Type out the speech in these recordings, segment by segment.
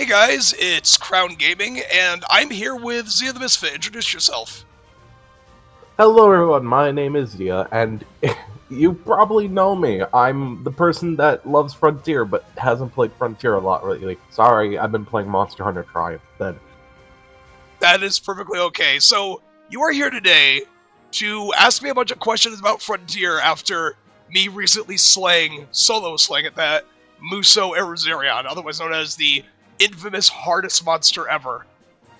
Hey guys, it's Crown Gaming, and I'm here with Zija the Misfit. Introduce yourself. Hello everyone, my name is Zija, and you probably know me. I'm the person that loves Frontier, but hasn't played Frontier a lot lately. Sorry, I've been playing Monster Hunter Tri instead. That is perfectly okay. So, you are here today to ask me a bunch of questions about Frontier after me recently solo slaying at that, Muso Eruzerion, otherwise known as the infamous hardest monster ever.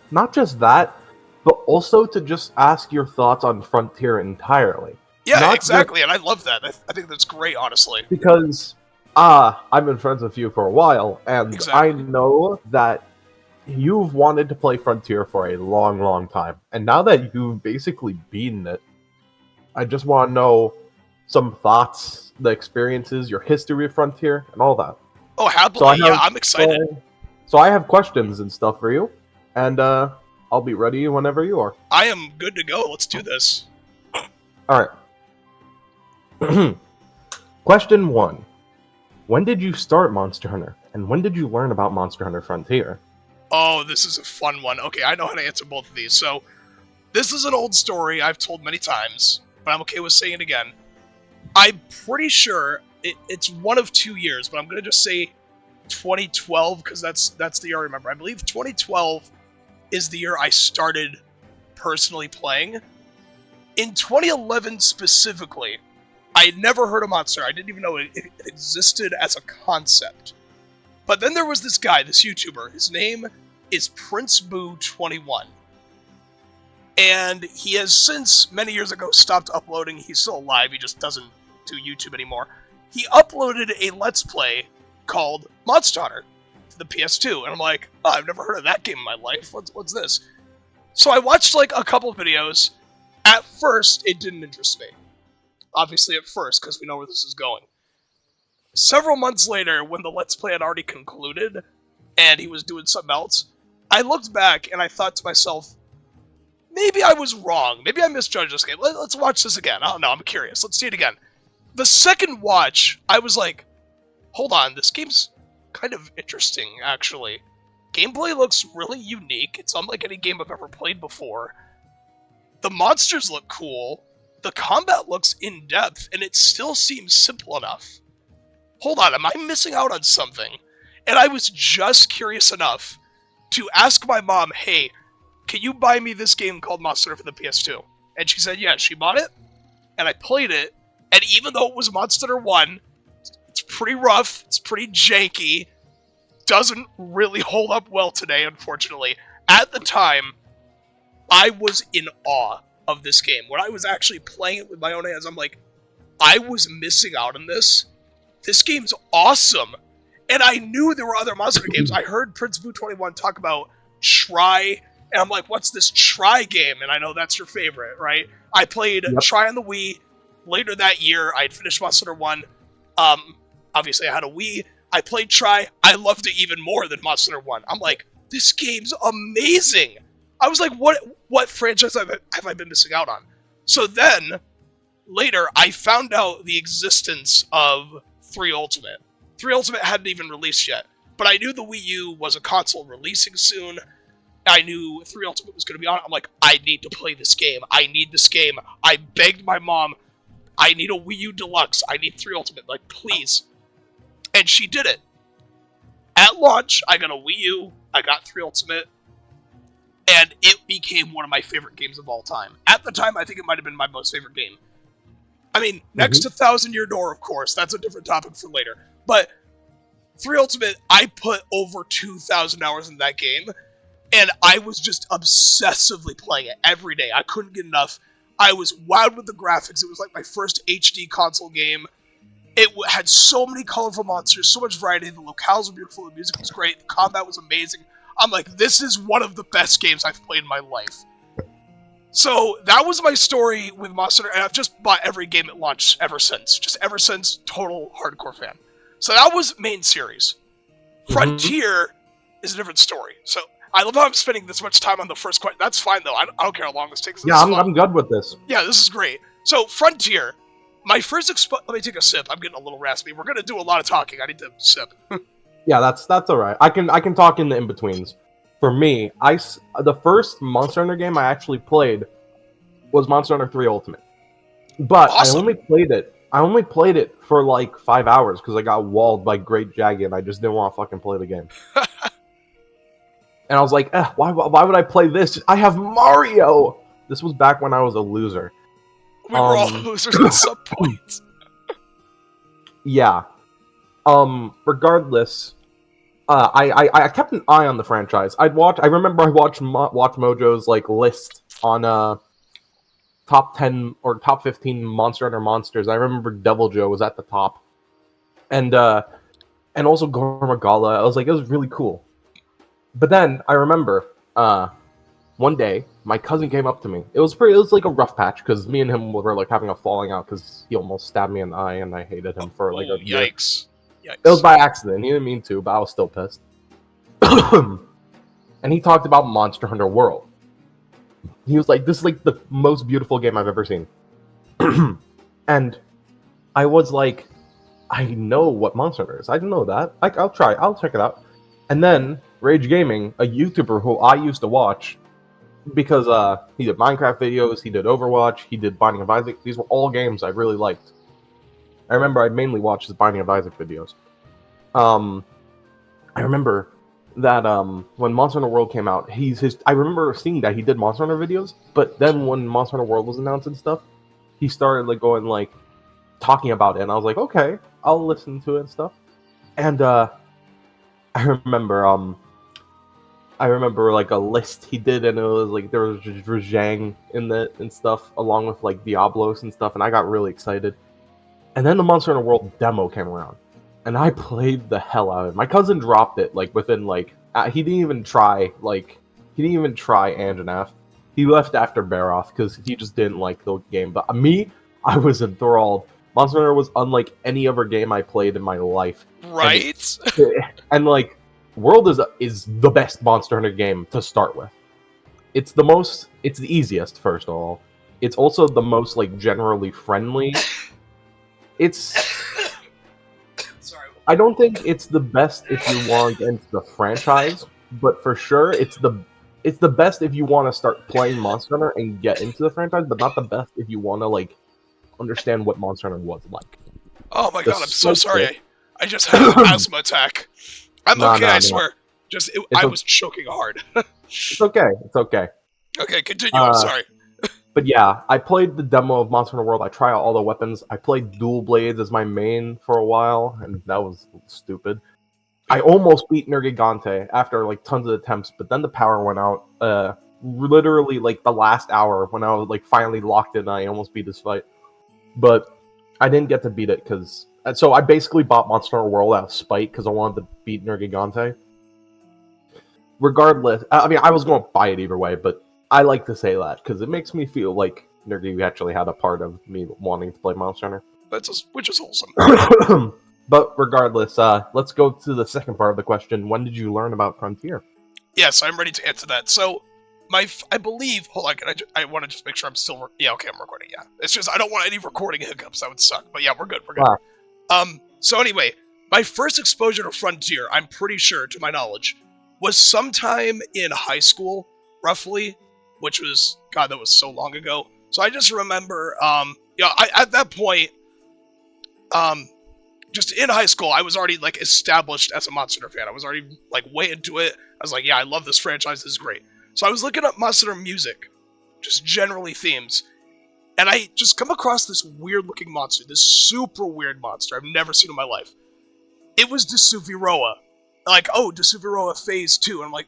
Not just that, but also to just ask your thoughts on Frontier entirely. Yeah, Not exactly, and I love that. I think that's great, honestly. because, I've been friends with you for a while, and Exactly. I know that you've wanted to play Frontier for a long, long time. And now that you've basically beaten it, I just want to know some thoughts, the experiences, your history of Frontier, and all that. Oh, So I happily, yeah, have I'm excited. so I have questions and stuff for you, and I'll be ready whenever you are. I am good to go. Let's do this. All right. Question 1: When did you start Monster Hunter, and when did you learn about Monster Hunter Frontier? Oh, this is a fun one. Okay, I know how to answer both of these. So, this is an old story I've told many times, but I'm okay with saying it again. I'm pretty sure it's one of 2 years, but I'm going to just say 2012 because that's the year I remember. I believe 2012 is the year I started personally playing. In 2011 specifically, I had never heard of Monster. I didn't even know it existed as a concept. But then there was this guy, this YouTuber. His name is PrinceBoo21. And he has since, many years ago, stopped uploading. He's still alive, he just doesn't do YouTube anymore. He uploaded a Let's Play called Monster Hunter to the PS2. And I'm like, oh, I've never heard of that game in my life. What's this? So I watched like a couple of videos. At first, it didn't interest me. Obviously at first, because we know where this is going. Several months later, when the Let's Play had already concluded, and he was doing something else, I looked back and I thought to myself, maybe I was wrong. Maybe I misjudged this game. Let's watch this again. I don't know, I'm curious. Let's see it again. The second watch, I was like, hold on, this game's kind of interesting, actually. Gameplay looks really unique. It's unlike any game I've ever played before. The monsters look cool. The combat looks in-depth, and it still seems simple enough. Hold on, am I missing out on something? And I was just curious enough to ask my mom, hey, can you buy me this game called Monster Hunter for the PS2? And she said, yeah, she bought it, and I played it, and even though it was Monster Hunter 1, it's pretty rough, it's pretty janky, doesn't really hold up well today, unfortunately. At the time, I was in awe of this game. When I was actually playing it with my own hands, I'm like, I was missing out on this. This game's awesome. And I knew there were other Monster Hunter games. I heard PrinceBoo21 talk about Try, and I'm like, what's this Try game? And I know that's your favorite, right? I played Try on the Wii. Later that year, I had finished Monster Hunter 1. Obviously, I had a Wii. I played Try. I loved it even more than Monster Hunter 1. I'm like, this game's amazing. I was like, what franchise have I been missing out on? So then, later, I found out the existence of 3 Ultimate. 3 Ultimate hadn't even released yet, but I knew the Wii U was a console releasing soon. I knew 3 Ultimate was going to be on it. I'm like, I need to play this game. I need this game. I begged my mom, I need a Wii U Deluxe. I need 3 Ultimate. Like, please. And she did it. At launch, I got a Wii U. I got 3 Ultimate. And it became one of my favorite games of all time. At the time, I think it might have been my most favorite game. I mean, next to Thousand Year Door, of course. That's a different topic for later. But 3 Ultimate, I put over 2,000 hours in that game. And I was just obsessively playing it every day. I couldn't get enough. I was wowed with the graphics. It was like my first HD console game. It had so many colorful monsters, so much variety. The locales were beautiful. The music was great. The combat was amazing. I'm like, this is one of the best games I've played in my life. So that was my story with Monster Hunter, and I've just bought every game at launch ever since. Just ever since, total hardcore fan. So that was main series. Frontier is a different story. So I love how I'm spending this much time on the first question. That's fine, though. I don't care how long this takes. Yeah, I'm good with this. Yeah, this is great. So, Frontier. My first let me take a sip. I'm getting a little raspy. We're going to do a lot of talking. I need to sip. Yeah, that's all right. I can talk in the in betweens. For me, the first Monster Hunter game I actually played was Monster Hunter 3 Ultimate, but Awesome. I only played it for like 5 hours because I got walled by Great Jaggy and I just didn't want to fucking play the game. And I was like, why would I play this? I have Mario. This was back when I was a loser. We were all losers at some point. Yeah. Regardless, I kept an eye on the franchise. I remember I watched Watch Mojo's like list on top 10 or top 15 Monster Hunter monsters. I remember Devil Joe was at the top, and also Gormagala. I was like, it was really cool. But then I remember one day my cousin came up to me. It was like a rough patch because me and him were like having a falling out because he almost stabbed me in the eye and I hated him for like a year. Yikes. It was by accident. He didn't mean to, but I was still pissed. And he talked about Monster Hunter World. He was like, this is like the most beautiful game I've ever seen. And I was like, I know what Monster Hunter is. I didn't know that. I'll check it out. And then Rage Gaming, a YouTuber who I used to watch, because he did Minecraft videos, he did Overwatch, he did Binding of Isaac. These were all games I really liked. I remember I mainly watched his Binding of Isaac videos. I remember that when Monster Hunter World came out, I remember seeing that he did Monster Hunter videos, but then when Monster Hunter World was announced and stuff, he started like going like talking about it, and I was like, okay, I'll listen to it and stuff. And I remember like a list he did, and it was like there was just Rajang in it and stuff, along with like Diablos and stuff, and I got really excited. And then the Monster Hunter World demo came around, and I played the hell out of it. My cousin dropped it like within like he didn't even try Anjanath. He left after Baroth because he just didn't like the game. But me, I was enthralled. Monster Hunter was unlike any other game I played in my life. Right? And like World is the best Monster Hunter game to start with. It's the easiest, first of all. It's also the most like generally friendly. Sorry. I don't think it's the best if you want against the franchise, but for sure it's the best if you want to start playing Monster Hunter and get into the franchise, but not the best if you want to like understand what Monster Hunter was like. Oh my god, I'm so sorry. I just had an asthma attack. I'm okay, I swear. I was choking hard. It's okay. It's okay. Okay, continue. I'm sorry. But yeah, I played the demo of Monster Hunter World. I tried out all the weapons. I played Dual Blades as my main for a while, and that was stupid. I almost beat Nergigante after like tons of attempts, but then the power went out. Literally like the last hour when I was like finally locked in, I almost beat this fight. But I didn't get to beat it because... So I basically bought Monster Hunter World out of spite because I wanted to beat Nergigante. Regardless, I mean, I was going to buy it either way, but I like to say that because it makes me feel like Nergi actually had a part of me wanting to play Monster Hunter. Which is wholesome. But regardless, let's go to the second part of the question. When did you learn about Frontier? Yes, I'm ready to answer that. So, I believe... Hold on, I want to just make sure I'm still... Yeah, okay, I'm recording, yeah. It's just, I don't want any recording hiccups. That would suck. But yeah, we're good. So anyway, my first exposure to Frontier, I'm pretty sure, to my knowledge, was sometime in high school, roughly, which was... God, that was so long ago. So I just remember, at that point, just in high school, I was already, like, established as a Monster Hunter fan. I was already, like, way into it. I was like, yeah, I love this franchise. This is great. So I was looking up Monster Hunter music, just generally themes, and I just come across this weird-looking monster, this super weird monster I've never seen in my life. It was Dasufiroa. Like, oh, Dasufiroa Phase 2. And I'm like,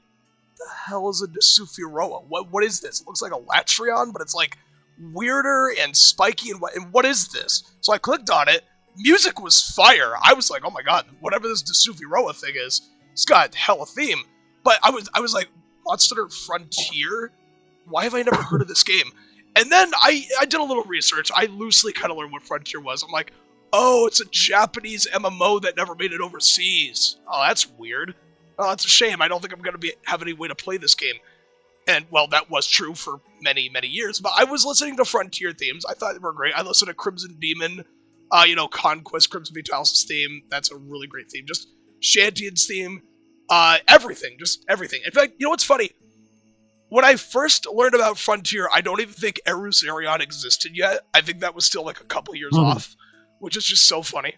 the hell is a Dasufiroa? What is this? It looks like a Latreon, but it's, like, weirder and spiky, and what is this? So I clicked on it. Music was fire. I was like, oh my god, whatever this Dasufiroa thing is, it's got hella theme. But I was like, Monster Hunter Frontier? Why have I never heard of this game? And then I did a little research. I loosely kind of learned what Frontier was. I'm like, oh, it's a Japanese MMO that never made it overseas. Oh, that's weird. Oh, that's a shame. I don't think I'm going to have any way to play this game. And, well, that was true for many, many years. But I was listening to Frontier themes. I thought they were great. I listened to Crimson Demon, Conquest, Crimson Vitalis theme. That's a really great theme. Just Shantian's theme, everything, just everything. In fact, you know what's funny? When I first learned about Frontier, I don't even think Erus Arion existed yet. I think that was still like a couple years off, which is just so funny.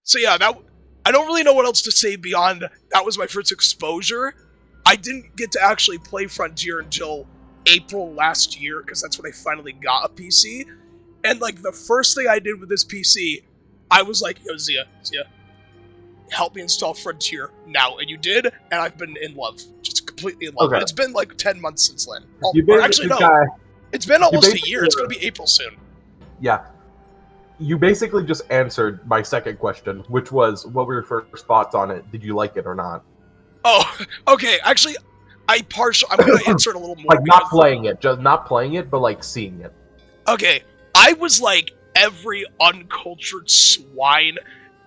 So yeah, I don't really know what else to say beyond that was my first exposure. I didn't get to actually play Frontier until April last year, because that's when I finally got a PC. And like the first thing I did with this PC, I was like, yo, Zija, help me install Frontier now. And you did, and I've been in love. Just completely in love. Okay. It's been like 10 months since then. Actually, no. It's been almost a year. It's going to be April soon. Yeah. You basically just answered my second question, which was, what were your first thoughts on it? Did you like it or not? Oh, okay. Actually, I'm going to answer it a little more. Like, not playing it, but like seeing it. Okay. I was like every uncultured swine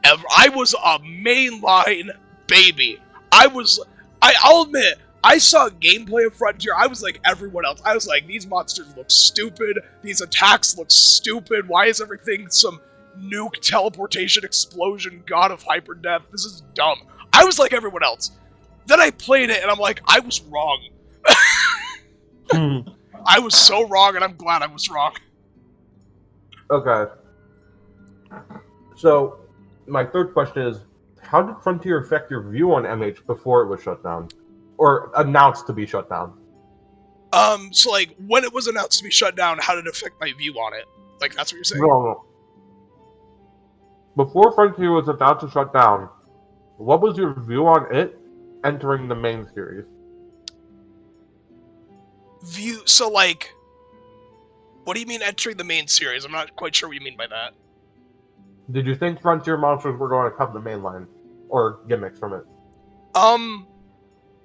ever. I was a mainline baby. I'll admit, I saw gameplay of Frontier. I was like everyone else. I was like, these monsters look stupid. These attacks look stupid. Why is everything some nuke teleportation explosion god of hyperdeath? This is dumb. I was like everyone else. Then I played it and I'm like, I was wrong. I was so wrong, and I'm glad I was wrong. Okay. So, my third question is, how did Frontier affect your view on MH before it was shut down? Or announced to be shut down? So like, when it was announced to be shut down, how did it affect my view on it? Like, that's what you're saying? No. Before Frontier was about to shut down, what was your view on it entering the main series? So like, what do you mean entering the main series? I'm not quite sure what you mean by that. Did you think Frontier monsters were going to come to mainline? Or gimmicks from it?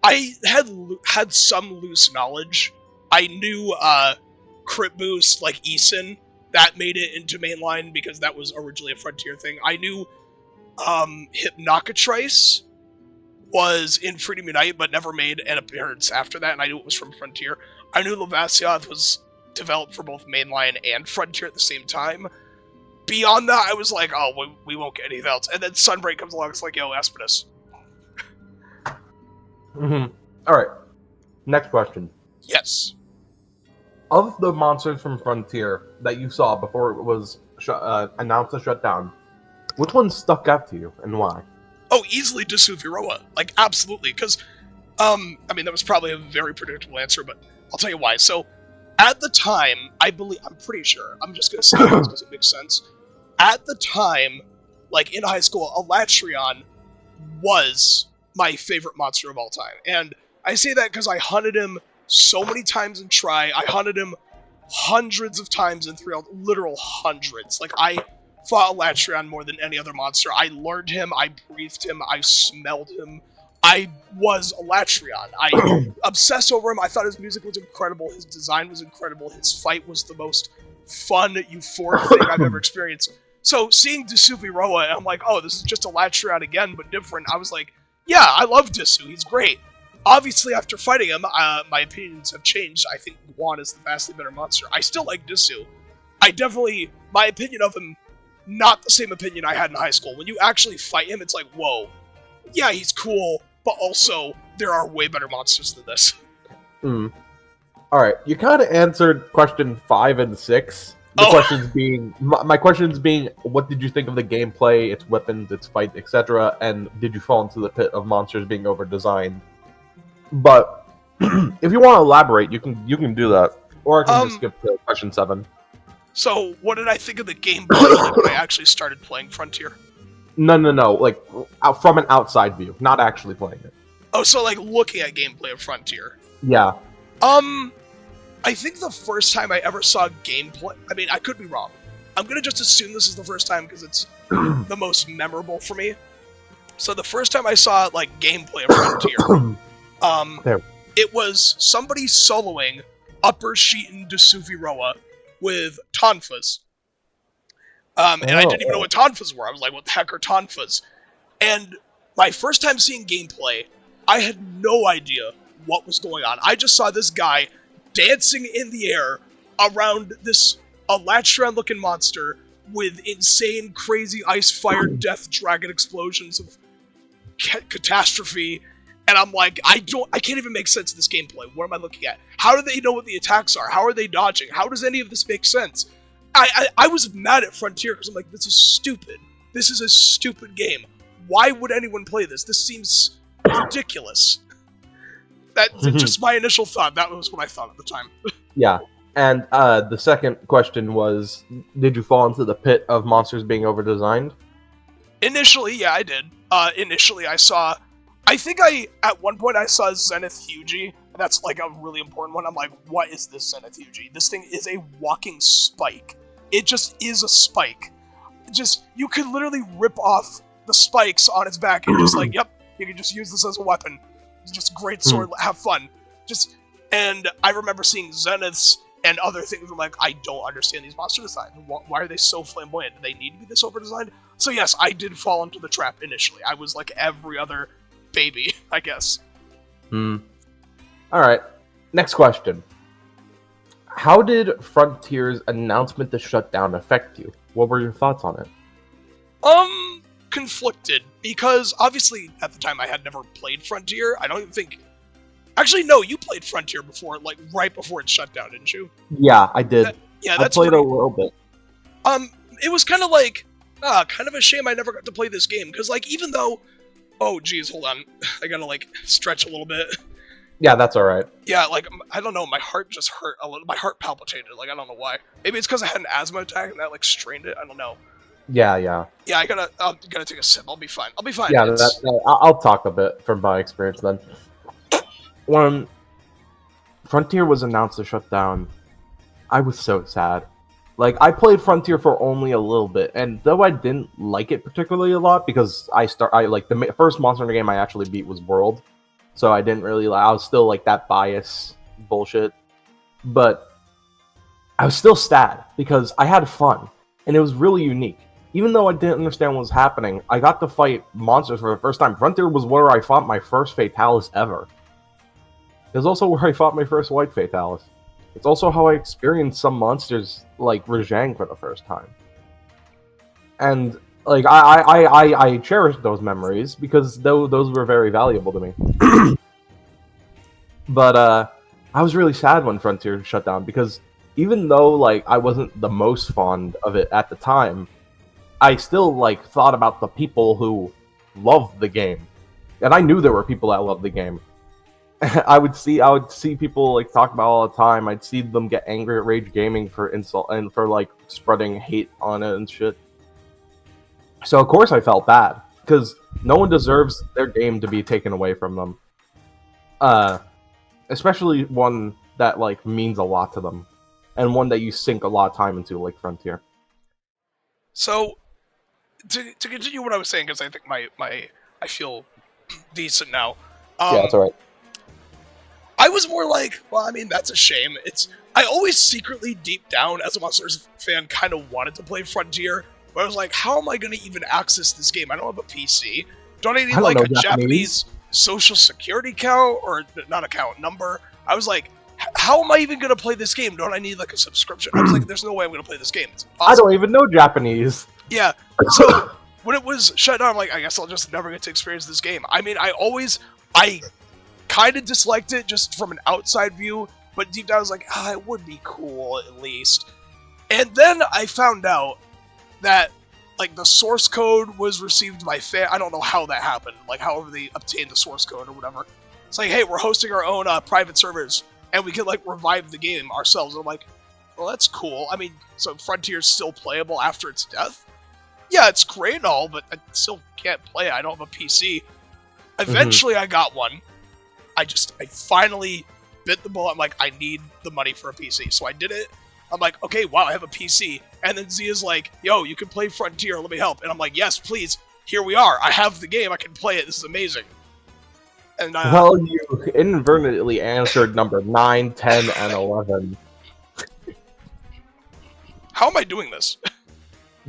I had some loose knowledge. I knew, Crit Boost, like Eason, that made it into mainline because that was originally a Frontier thing. I knew, Hypnocatrice was in Freedom Unite, but never made an appearance after that, and I knew it was from Frontier. I knew Levasioth was developed for both mainline and Frontier at the same time. Beyond that, I was like, oh, we won't get anything else. And then Sunbreak comes along, it's like, yo, Espinus. Alright. Next question. Yes. Of the monsters from Frontier that you saw before it was announced to shut down, which one stuck out to you, and why? Oh, easily Dasuviroa. Like, absolutely. Because, I mean, that was probably a very predictable answer, but I'll tell you why. So, at the time, I'm pretty sure, I'm just going to say this because it makes sense. At the time, like, in high school, Alatreon was my favorite monster of all time. And I say that because I hunted him so many times in Tri. I hunted him hundreds of times in 3L, literal hundreds. Like, I fought Alatreon more than any other monster. I learned him, I breathed him, I smelled him. I was Alatreon. I obsessed over him. I thought his music was incredible, his design was incredible, his fight was the most fun, euphoric thing I've ever experienced. So, seeing Dasuviroa, I'm like, oh, this is just Alatreon again, but different. I was like, yeah, I love Disu, he's great. Obviously, after fighting him, my opinions have changed. I think Guan is the vastly better monster. I still like Disu. My opinion of him, not the same opinion I had in high school. When you actually fight him, it's like, whoa, yeah, he's cool, but also, there are way better monsters than this. Alright, you kind of answered question 5 and 6. Questions being, my questions being, what did you think of the gameplay, its weapons, its fight, etc., and did you fall into the pit of monsters being over-designed? But if you want to elaborate, you can do that, or I can just skip to question 7. So, what did I think of the gameplay like, when I actually started playing Frontier? No, like from an outside view, not actually playing it. Oh, so like looking at gameplay of Frontier. Yeah. I think the first time I ever saw gameplay, I mean, I could be wrong. I'm gonna just assume this is the first time because it's the most memorable for me. So the first time I saw, like, gameplay of Frontier, it was somebody soloing Upper Sheeton Dasuviroa with Tonfas. And I didn't even know what Tonfas were. I was like, what the heck are Tonfas? And my first time seeing gameplay, I had no idea what was going on. I just saw this guy dancing in the air around this Alatreon-looking monster with insane, crazy ice, fire, death, dragon explosions of catastrophe. And I'm like, I can't even make sense of this gameplay. What am I looking at? How do they know what the attacks are? How are they dodging? How does any of this make sense? I was mad at Frontier because I'm like, this is stupid. This is a stupid game. Why would anyone play this? This seems ridiculous. That's just my initial thought. That was what I thought at the time. Yeah. And the second question was, did you fall into the pit of monsters being over-designed? Initially, yeah, I did. Initially, at one point I saw Zenith Hugie. That's like a really important one. I'm like, what is this Zenith Hugie? This thing is a walking spike. It just is a spike. You could literally rip off the spikes on its back and just like, yep, you can just use this as a weapon. It's just great sword, have fun. And I remember seeing Zeniths and other things. I'm like, I don't understand these monster designs. Why are they so flamboyant? Do they need to be this over-designed? So yes, I did fall into the trap initially. I was like every other baby, I guess. Alright, next question. How did Frontier's announcement to shut down affect you? What were your thoughts on it? Conflicted, because obviously at the time I had never played Frontier. I don't even think... Actually, no, you played Frontier before, like right before it shut down, didn't you? Yeah, I did. I played a little bit. It was kind of like, kind of a shame I never got to play this game, because like, even though... Oh, geez, hold on. I gotta like, stretch a little bit. Yeah, that's alright. Yeah, like, I don't know, my heart just hurt a little. My heart palpitated, like, I don't know why. Maybe it's because I had an asthma attack and that, like, strained it, I don't know. Yeah. Yeah, I'm gonna take a sip, I'll be fine. Yeah, I'll talk a bit from my experience then. When Frontier was announced to shut down, I was so sad. Like, I played Frontier for only a little bit, and though I didn't like it particularly a lot, because the first monster in the game I actually beat was World, so I didn't really I was still like that bias bullshit, but I was still sad because I had fun, and it was really unique. Even though I didn't understand what was happening, I got to fight monsters for the first time. Frontier was where I fought my first Fatalis ever. It was also where I fought my first White Fatalis. It's also how I experienced some monsters like Rajang for the first time. And like I cherish those memories because those were very valuable to me. But I was really sad when Frontier shut down because even though like I wasn't the most fond of it at the time, I still like thought about the people who loved the game. And I knew there were people that loved the game. I would see people like talk about it all the time. I'd see them get angry at Rage Gaming for insult and for like spreading hate on it and shit. So of course I felt bad because no one deserves their game to be taken away from them. Especially one that like means a lot to them, and one that you sink a lot of time into, like Frontier. So, to continue what I was saying, because I think I feel decent now. Yeah, that's alright. I was more like, well, I mean, that's a shame. I always secretly, deep down, as a Monsters fan, kind of wanted to play Frontier, but I was like, how am I going to even access this game? I don't have a PC. Don't I need like a Japanese social security account or not account number? I was like, how am I even going to play this game? Don't I need like a subscription? I was like, there's no way I'm going to play this game. It's impossible. I don't even know Japanese. Yeah. So when it was shut down, I'm like, I guess I'll just never get to experience this game. I mean, I kind of disliked it just from an outside view, but deep down I was like, it would be cool at least. And then I found out that like the source code was received by I don't know how that happened, like however they obtained the source code or whatever. It's like, hey, we're hosting our own private servers, and we can like revive the game ourselves. And I'm like, well, that's cool. I mean, so Frontier's still playable after its death? Yeah, it's great and all, but I still can't play it. I don't have a PC. Eventually I got one. I finally bit the bullet. I'm like, I need the money for a PC. So I did it. I'm like, okay, wow, I have a PC. And then Zia's like, yo, you can play Frontier, let me help. And I'm like, yes, please, here we are. I have the game, I can play it, this is amazing. And well, you inadvertently answered number 9, 10, and 11. How am I doing this?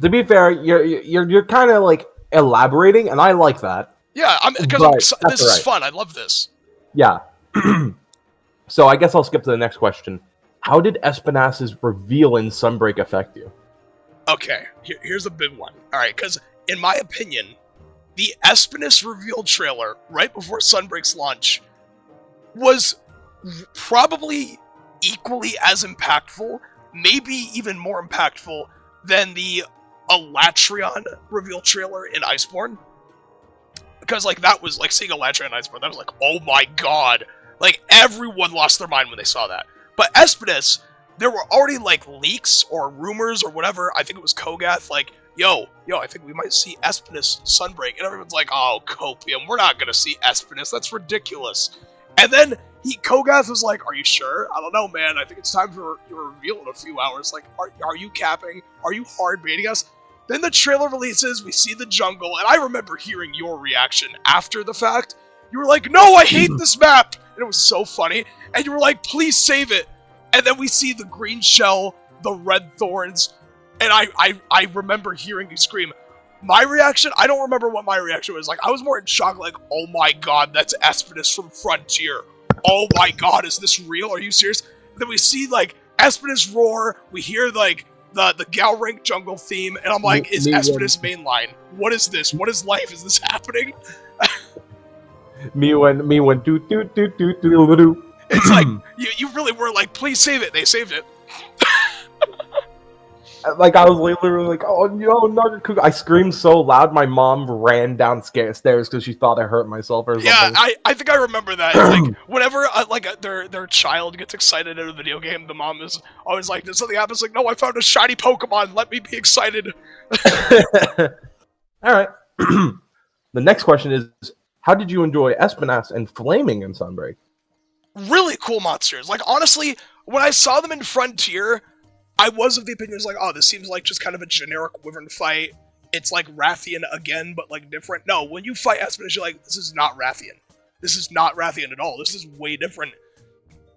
To be fair, you're kind of like elaborating, and I like that. Yeah, because this is fun, I love this. Yeah. So I guess I'll skip to the next question. How did Espinas's reveal in Sunbreak affect you? Okay, here's a big one. All right, because in my opinion, the Espinus reveal trailer right before Sunbreak's launch was probably equally as impactful, maybe even more impactful than the Elatrion reveal trailer in Iceborne. Because, like, that was, like, seeing Elatrion in Iceborne, that was like, oh my god. Like, everyone lost their mind when they saw that. But Espinus, there were already, like, leaks or rumors or whatever. I think it was Kogath, like, yo, I think we might see Espinus Sunbreak. And everyone's like, oh, Copium, we're not gonna see Espinus. That's ridiculous. And then Kogath was like, are you sure? I don't know, man. I think it's time for your reveal in a few hours. Like, are you capping? Are you hard baiting us? Then the trailer releases, we see the jungle, and I remember hearing your reaction after the fact. You were like, no, I hate this map! And it was so funny. And you were like, please save it! And then we see the green shell, the red thorns, and I remember hearing you scream. My reaction, I don't remember what my reaction was. Like, I was more in shock, like, oh my god, that's Espinus from Frontier. Oh my god, is this real? Are you serious? And then we see, like, Espinus roar, we hear, like, the Galrank jungle theme, and I'm like, is Espinus mainline? What is this? What is life? Is this happening? me when do. It's like, you really were like, please save it. They saved it. Like, I was literally like, oh no, not I screamed so loud, my mom ran downstairs because she thought I hurt myself or something. Yeah, I think I remember that. Like, whenever their child gets excited in a video game, the mom is always like, did something happen? It's like, no, I found a shiny Pokemon, let me be excited. Alright. The next question is, how did you enjoy Espinas and Flaming in Sunbreak? Really cool monsters. Like, honestly, when I saw them in Frontier, I was of the opinion, like, oh, this seems like just kind of a generic Wyvern fight. It's like Rathian again, but like different. No, when you fight Espinus, you're like, this is not Rathian. This is not Rathian at all. This is way different.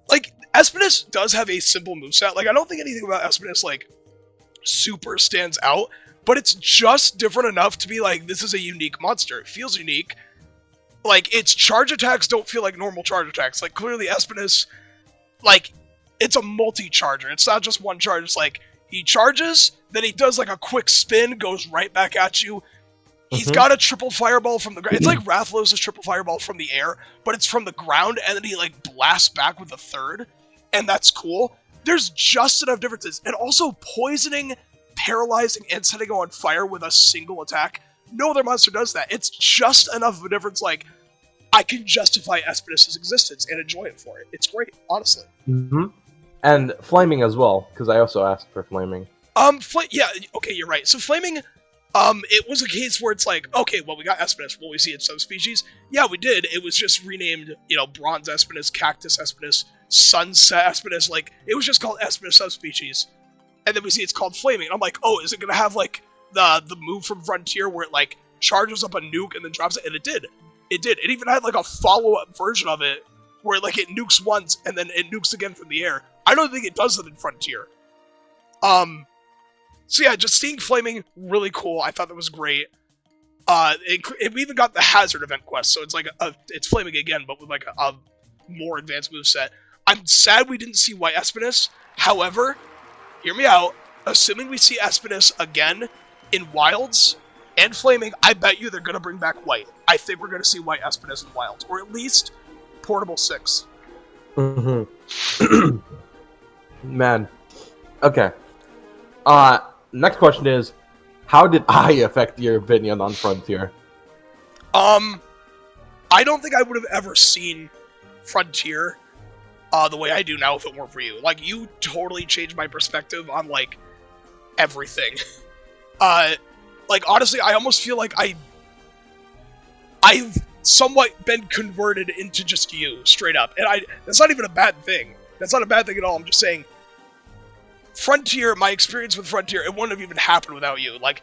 Like, Espinus does have a simple moveset. Like, I don't think anything about Espinus, like, super stands out, but it's just different enough to be like, this is a unique monster. It feels unique. Like, its charge attacks don't feel like normal charge attacks. Like, clearly Espinus, like, it's a multi-charger. It's not just one charge. It's like, he charges, then he does like a quick spin, goes right back at you. He's got a triple fireball from the ground. It's like Rathalos' triple fireball from the air, but it's from the ground, and then he like blasts back with a third, and that's cool. There's just enough differences. And also poisoning, paralyzing, and setting on fire with a single attack. No other monster does that. It's just enough of a difference, like, I can justify Espinus' existence and enjoy it for it. It's great, honestly. And Flaming as well, because I also asked for Flaming. Yeah, okay, you're right. So Flaming, it was a case where it's like, okay, well, we got Espinus. Will we see its subspecies? Yeah, we did. It was just renamed, Bronze Espinus, Cactus Espinus, Sunset Espinus. Like, it was just called Espinus subspecies. And then we see it's called Flaming. And I'm like, oh, is it going to have, like, the move from Frontier where it, like, charges up a nuke and then drops it? And it did. It did. It even had, like, a follow-up version of it where, like, it nukes once and then it nukes again from the air. I don't think it does that in Frontier. So yeah, just seeing Flaming, really cool. I thought that was great. We even got the Hazard event quest, so it's like it's Flaming again, but with like a more advanced moveset. I'm sad we didn't see White Espinus. However, hear me out. Assuming we see Espinus again in Wilds and Flaming, I bet you they're gonna bring back White. I think we're gonna see White Espinus in Wilds, or at least Portable 6. Man. Okay. Next question is, how did I affect your opinion on Frontier? I don't think I would have ever seen Frontier the way I do now if it weren't for you. Like, you totally changed my perspective on, like, everything. Like, honestly, I almost feel like I've somewhat been converted into just you, straight up. And that's not even a bad thing. That's not a bad thing at all. I'm just saying, Frontier, my experience with Frontier, it wouldn't have even happened without you. Like,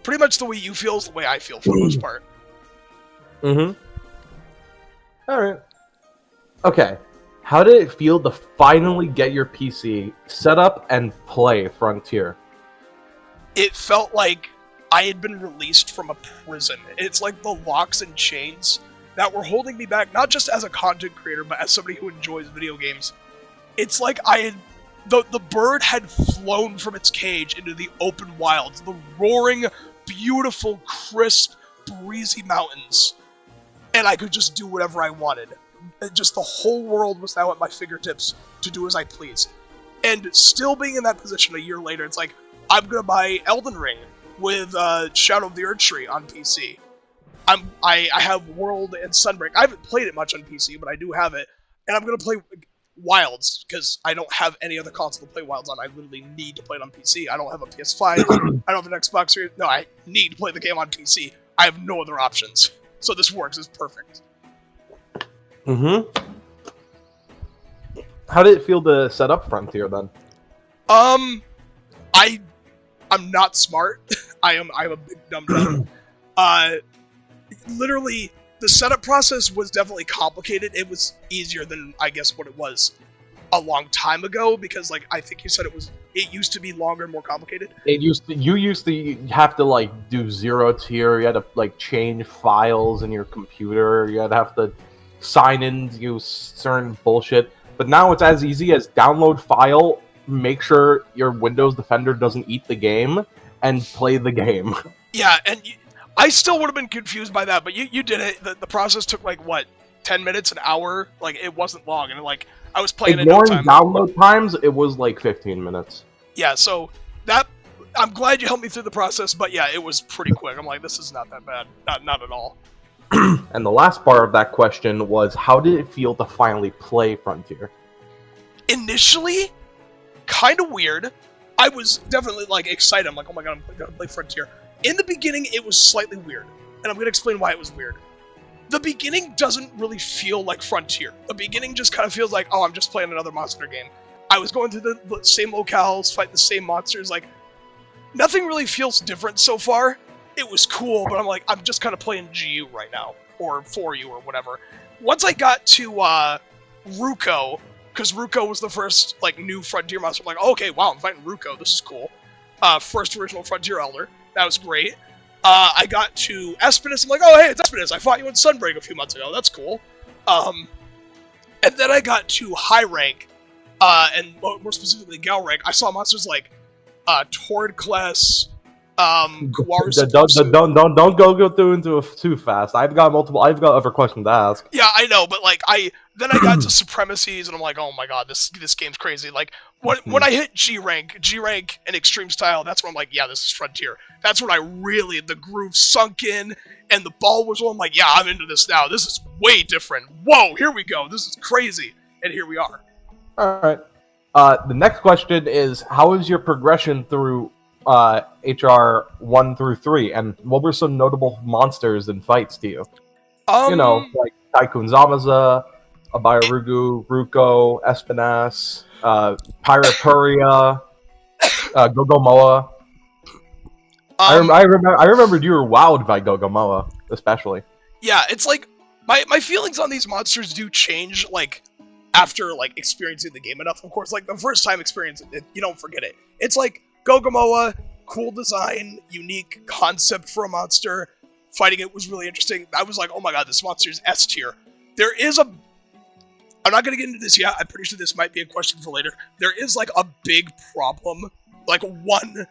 pretty much the way you feel is the way I feel, for the most part. Alright. Okay. How did it feel to finally get your PC set up and play Frontier? It felt like I had been released from a prison. It's like the locks and chains that were holding me back, not just as a content creator, but as somebody who enjoys video games. It's like I had the bird had flown from its cage into the open wilds, the roaring, beautiful, crisp, breezy mountains, and I could just do whatever I wanted. Just the whole world was now at my fingertips to do as I please. And still being in that position a year later, it's like, I'm gonna buy Elden Ring with Shadow of the Erdtree on PC. I have World and Sunbreak. I haven't played it much on PC, but I do have it. And I'm gonna play Wilds, because I don't have any other console to play Wilds on. I literally need to play it on PC. I don't have a PS5. I don't have an Xbox Series. No, I need to play the game on PC. I have no other options. So this works. It's perfect. Mm-hmm. How did it feel to set up Frontier then? I'm not smart. I'm a big dumb. Literally, the setup process was definitely complicated. It was easier than, I guess, what it was a long time ago, because, like, I think you said it used to be longer and more complicated. You used to have to, like, do zero tier. You had to, like, change files in your computer. You had to have to sign in to use certain bullshit. But now it's as easy as download file, make sure your Windows Defender doesn't eat the game, and play the game. Yeah, and I still would have been confused by that, but you did it. The process took, like, what, 10 minutes, an hour? Like, it wasn't long, and, like, I was playing in no time. Download times, it was, like, 15 minutes. Yeah, so I'm glad you helped me through the process, but yeah, it was pretty quick. I'm like, this is not that bad. Not at all. And the last part of that question was, how did it feel to finally play Frontier? Initially, kind of weird. I was definitely, like, excited. I'm like, oh my god, I'm gonna play Frontier. In the beginning, it was slightly weird, and I'm gonna explain why it was weird. The beginning doesn't really feel like Frontier. The beginning just kind of feels like, oh, I'm just playing another monster game. I was going through the same locales, fighting the same monsters, like, nothing really feels different so far. It was cool, but I'm like, I'm just kind of playing GU right now, or for you, or whatever. Once I got to Ruko, because Ruko was the first, like, new Frontier monster, I'm like, oh, okay, wow, I'm fighting Ruko, this is cool. First original Frontier Elder, that was great. I got to Espinus, I'm like, oh, hey, it's Espinus, I fought you in Sunbreak a few months ago, that's cool. And then I got to high rank, and more specifically Gal rank. I saw monsters like Tordkless, Kawaru. Don't go through into it too fast. I've got other questions to ask. Yeah, I know, but like then I got to Supremacies, and I'm like, oh my god, this game's crazy. Like when I hit G rank and Extreme Style, that's when I'm like, yeah, this is Frontier. That's when the groove sunk in, and the ball was rolling. I'm like, yeah, I'm into this now. This is way different. Whoa, here we go. This is crazy, and here we are. All right. The next question is, how is your progression through HR 1 through 3, and what were some notable monsters and fights to you? Like Tycoon Zamaza, Abayarugu, Ruko, Espinas, Pyropuria, Gogomoa. I remembered you were wowed by Gogomoa, especially. Yeah, it's like my feelings on these monsters do change, like, after, like, experiencing the game enough. Of course, like, the first time experiencing it, you don't forget it. It's like Gogomoa, cool design, unique concept for a monster. Fighting it was really interesting. I was like, oh my god, this monster is S tier. I'm not going to get into this yet. I'm pretty sure this might be a question for later. There is, like, a big problem. Like, one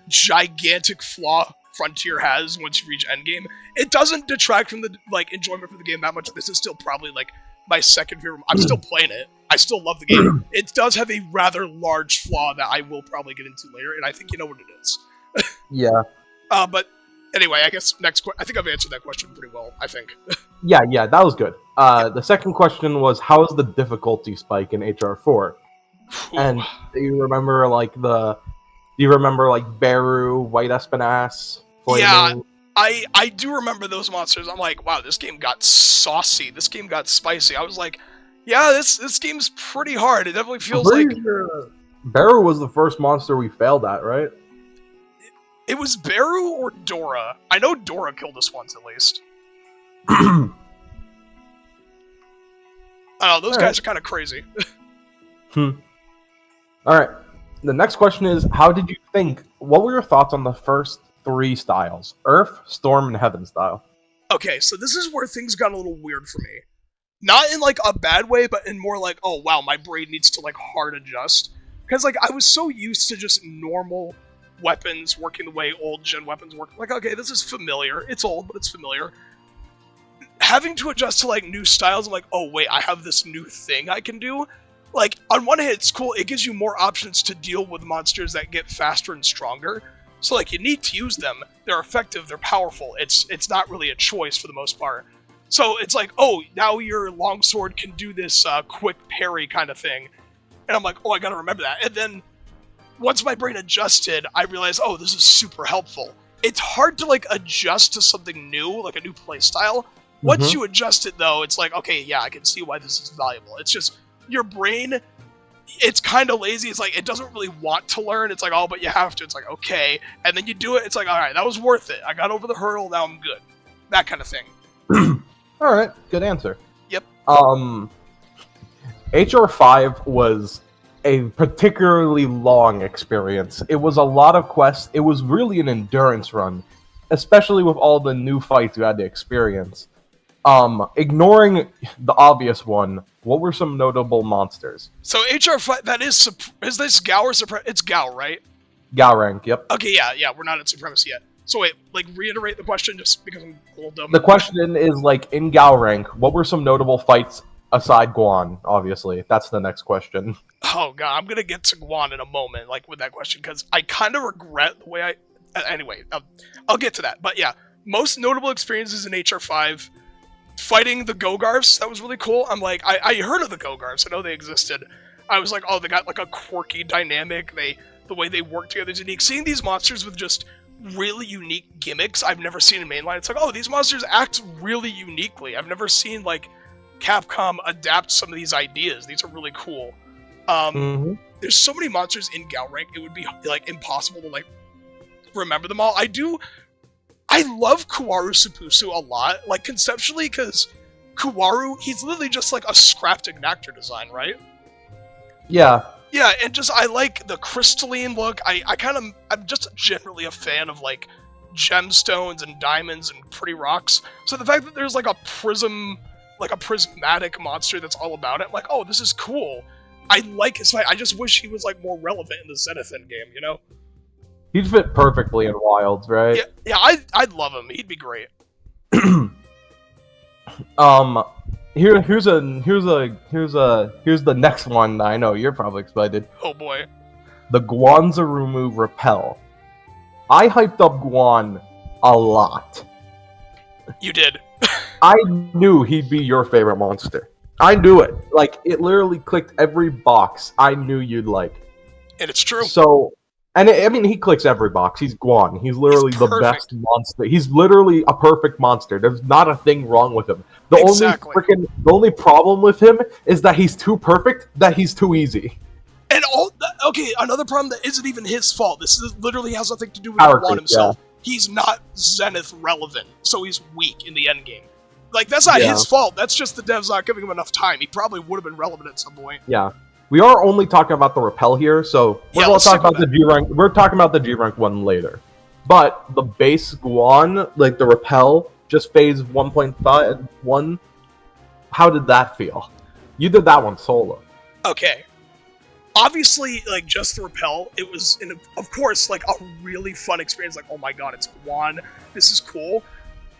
gigantic flaw Frontier has once you reach endgame. It doesn't detract from the, like, enjoyment for the game that much. This is still probably, like, my second favorite. I'm still playing it. I still love the game. It does have a rather large flaw that I will probably get into later, and I think you know what it is. Yeah. But anyway, I guess I think I've answered that question pretty well, I think. Yeah, that was good. The second question was, how is the difficulty spike in HR4? And do you remember, like, Beru, White Espinas, Flaming? Yeah, I do remember those monsters. I'm like, wow, this game got saucy. This game got spicy. I was like, yeah, this game's pretty hard. It definitely feels like... Beru was the first monster we failed at, right? It was Beru or Dora. I know Dora killed us once, at least. I don't know, those guys are kind of crazy. Alright, the next question is, what were your thoughts on the first 3 styles? Earth, Storm, and Heaven style. Okay, so this is where things got a little weird for me. Not in, like, a bad way, but in more like, oh wow, my brain needs to, like, hard adjust. Because, like, I was so used to just normal weapons working the way old gen weapons work. Like, okay, this is familiar. It's old, but it's familiar. Having to adjust to, like, new styles, I'm like, oh, wait, I have this new thing I can do? Like, on one hand, it's cool. It gives you more options to deal with monsters that get faster and stronger. So, like, you need to use them. They're effective. They're powerful. It's not really a choice for the most part. So, it's like, oh, now your longsword can do this quick parry kind of thing. And I'm like, oh, I gotta remember that. And then, once my brain adjusted, I realized, oh, this is super helpful. It's hard to, like, adjust to something new, like a new playstyle. Once you adjust it, though, it's like, okay, yeah, I can see why this is valuable. It's just, your brain, it's kind of lazy. It's like, it doesn't really want to learn. It's like, oh, but you have to. It's like, okay. And then you do it. It's like, all right, that was worth it. I got over the hurdle. Now I'm good. That kind of thing. All right, good answer. Yep. HR5 was a particularly long experience. It was a lot of quests. It was really an endurance run, especially with all the new fights you had to experience. Ignoring the obvious one, what were some notable monsters? So HR5, that is this Gao or Supremacy? It's Gao, right? Gao rank, yep. Okay, yeah, we're not at Supremacy yet. So wait, like, reiterate the question just because I'm a little dumb. The question is, like, in Gao rank, what were some notable fights aside Guan, obviously? That's the next question. Oh god, I'm gonna get to Guan in a moment, like, with that question, because I kind of regret the way anyway, I'll get to that. But yeah, most notable experiences in HR5, fighting the Gogarths, that was really cool. I'm like, I heard of the Gogarths, I know they existed. I was like, oh, they got, like, a quirky dynamic, the way they work together is unique. Seeing these monsters with just really unique gimmicks I've never seen in mainline, it's like, oh, these monsters act really uniquely. I've never seen, like, Capcom adapt some of these ideas. These are really cool. There's so many monsters in Gao rank, it would be, like, impossible to, like, remember them all. I love Kuwaru Supusu a lot, like, conceptually, because Kuwaru, he's literally just, like, a scrapped Ignactor design, right? Yeah. Yeah, and just, I like the crystalline look. I'm just generally a fan of, like, gemstones and diamonds and pretty rocks. So the fact that there's, like, a prismatic monster that's all about it, I'm like, oh, this is cool. I like his fight. I just wish he was, like, more relevant in the Zenith endgame, you know? He'd fit perfectly in Wilds, right? Yeah, I'd love him. He'd be great. Here's the next one that I know you're probably excited. Oh boy. The Guanzarumu Repel. I hyped up Guan a lot. You did. I knew he'd be your favorite monster. I knew it. Like, it literally clicked every box I knew you'd like. And it's true. So, I mean, he clicks every box. He's Guan. He's literally the best monster. He's literally a perfect monster. There's not a thing wrong with him. The only problem with him is that he's too perfect, that he's too easy. And another problem that isn't even his fault. This literally has nothing to do with Guan himself. Yeah. He's not Zenith relevant, so he's weak in the endgame. Like, that's not his fault. That's just the devs not giving him enough time. He probably would have been relevant at some point. Yeah. We are only talking about the Repel here, so we're going to talk about the G rank. We're talking about the G rank one later. But the base Guan, like the Repel, just phase 1.1. How did that feel? You did that one solo. Okay. Obviously, like, just the Repel, it was, of course, like, a really fun experience. Like, oh my god, it's Guan. This is cool.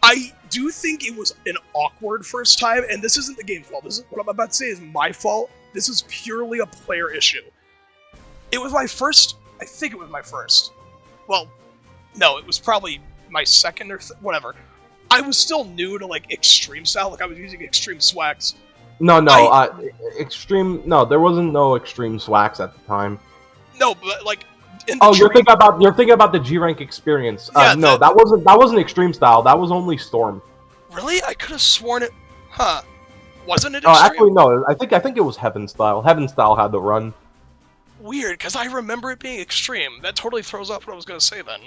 I do think it was an awkward first time, and this isn't the game's fault. This is what I'm about to say is my fault. This is purely a player issue. It was my first... I think it was my first. Well, no, it was probably my second or whatever. I was still new to, like, Extreme style. Like, I was using Extreme Swags. No, Extreme... No, there wasn't no Extreme Swags at the time. No, but, like... You're thinking about the G rank experience. Yeah, no, that wasn't Extreme style. That was only Storm. Really? I could have sworn it... Huh. Wasn't it Extreme? Actually, no. I think it was Heaven style. Heaven style had the run. Weird, because I remember it being Extreme. That totally throws off what I was going to say then.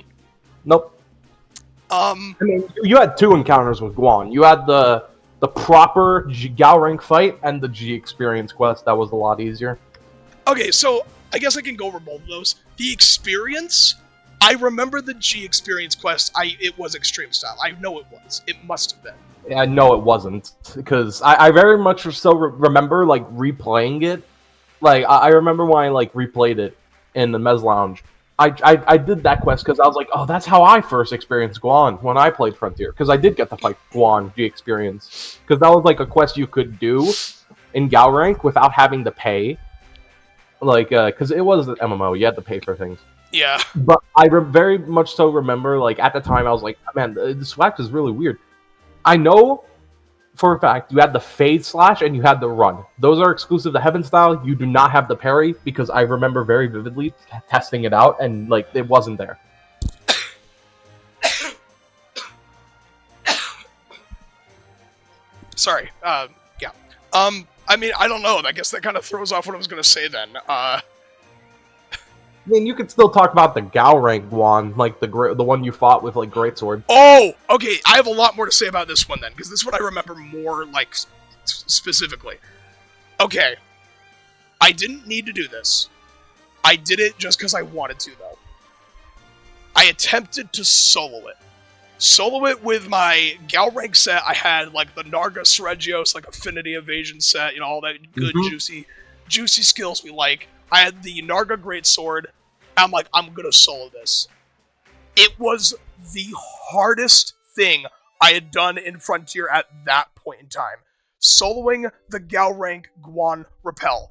Nope. I mean, you had two encounters with Guan. You had the proper Gao rank fight and the G experience quest. That was a lot easier. Okay, so I guess I can go over both of those. The experience, I remember the G experience quest. It was Extreme style. I know it was. It must have been. Yeah, no, it wasn't, because I very much so remember, like, replaying it, Like I remember when I like replayed it in the Mez Lounge. I did that quest because I was like, oh, that's how I first experienced Guan when I played Frontier. Because I did get to fight Guan G experience. Because that was like a quest you could do in Gal rank without having to pay. Like, because it was an MMO, you had to pay for things. Yeah. But I very much so remember, like, at the time, I was like, man, this wax is really weird. I know for a fact you had the fade slash and you had the run. Those are exclusive to Heaven Style. You do not have the parry because I remember very vividly testing it out and, like, it wasn't there. Sorry. Yeah. I mean, I don't know. I guess that kind of throws off what I was going to say then. I mean, you could still talk about the Gal rank one, like the one you fought with like Greatsword. Oh, okay. I have a lot more to say about this one then, because this one I remember more like specifically. Okay, I didn't need to do this. I did it just because I wanted to, though. I attempted to solo it. Solo it with my Gal rank set. I had like the Narga Seregios, like Affinity Evasion set, you know, all that good juicy skills we like. I had the Narga Greatsword. I'm like, I'm gonna solo this. It was the hardest thing I had done in Frontier at that point in time. Soloing the Gal rank Guan Repel.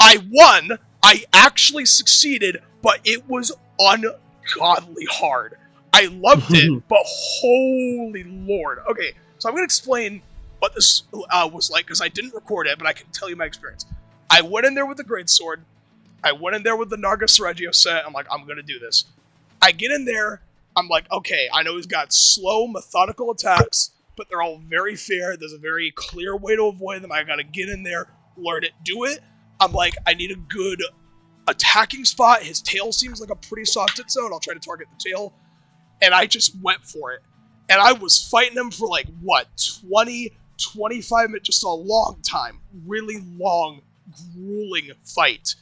I won. I actually succeeded, but it was ungodly hard. I loved it, but holy lord. Okay, so I'm gonna explain what this was like, because I didn't record it, but I can tell you my experience. I went in there with the Greatsword. I went in there with the Narga Seregio set. I'm like, I'm gonna do this. I get in there. I'm like, okay, I know he's got slow, methodical attacks, but they're all very fair. There's a very clear way to avoid them. I gotta get in there, learn it, do it. I'm like, I need a good attacking spot. His tail seems like a pretty soft hit zone. I'll try to target the tail. And I just went for it. And I was fighting him for like, what, 20, 25 minutes, just a long time. Really long, grueling fight.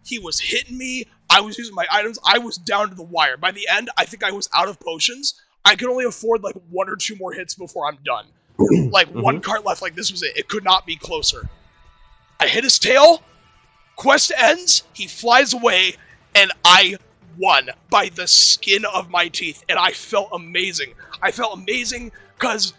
He was hitting me. I was using my items. I was down to the wire. By the end, I think I was out of potions. I could only afford like 1 or 2 more hits before I'm done. Like one cart left. Like this was it. It could not be closer. I hit his tail. Quest ends. He flies away. And I won by the skin of my teeth. And I felt amazing. I felt amazing because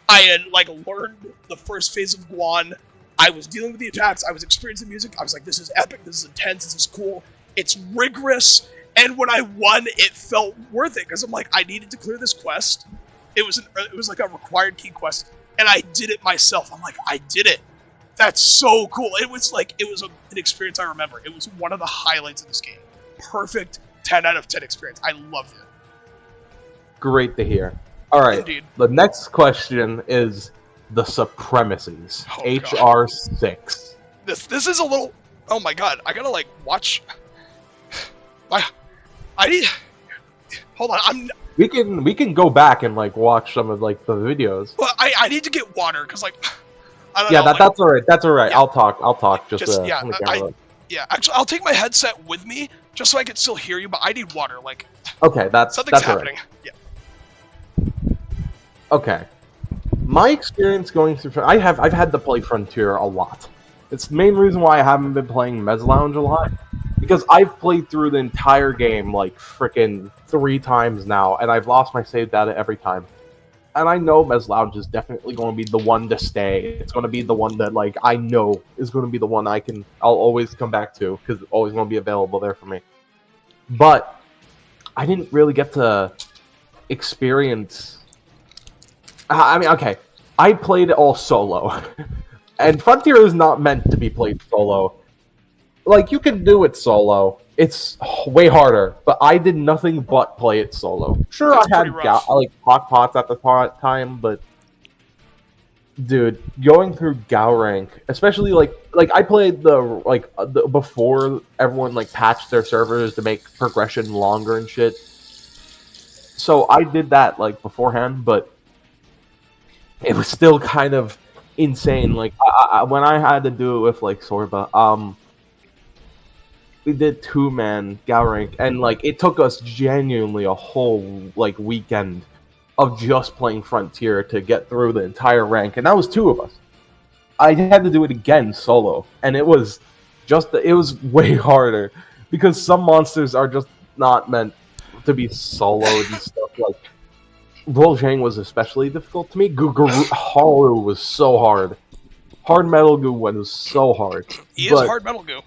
I had like learned the first phase of Guan. I was dealing with the attacks, I was experiencing music, I was like, this is epic, this is intense, this is cool, it's rigorous, and when I won, it felt worth it, because I'm like, I needed to clear this quest. It was like a required key quest, and I did it myself. I'm like, I did it. That's so cool. It was an experience I remember. It was one of the highlights of this game. Perfect 10 out of 10 experience. I loved it. Great to hear. All right, Indeed. The next question is the Supremacies, HR6. This is a little. Oh my god! I gotta like watch. I need. Hold on. We can go back and like watch some of like the videos. Well, I need to get water because like. I don't yeah, know, that's all right. That's all right. Yeah. I'll talk. Just yeah. Actually, I'll take my headset with me just so I can still hear you. But I need water. Like. Okay, something's that's happening. Right. Yeah. Okay. My experience going through... I've had to play Frontier a lot. It's the main reason why I haven't been playing Mez Lounge a lot. Because I've played through the entire game, like, frickin' 3 times now, and I've lost my save data every time. And I know Mez Lounge is definitely going to be the one to stay. It's going to be the one that, like, I know is going to be the one I'll always come back to, because it's always going to be available there for me. But I didn't really get to experience... I mean, okay, I played it all solo, and Frontier is not meant to be played solo. Like, you can do it solo, it's way harder, but I did nothing but play it solo. Sure, I had like hot pots at the time, but dude, going through Gal rank, especially like I played the before everyone like patched their servers to make progression longer and shit. So I did that like beforehand, but it was still kind of insane. Like when I had to do it with like Sorba, we did 2-man Gal rank, and like it took us genuinely a whole like weekend of just playing Frontier to get through the entire rank, and that was 2 of us. I had to do it again solo, and it was it was way harder because some monsters are just not meant to be soloed and stuff. Like Vol'jang was especially difficult to me. Haru was so hard. Hard Metal Goo was so hard. He is Hard Metal Goo.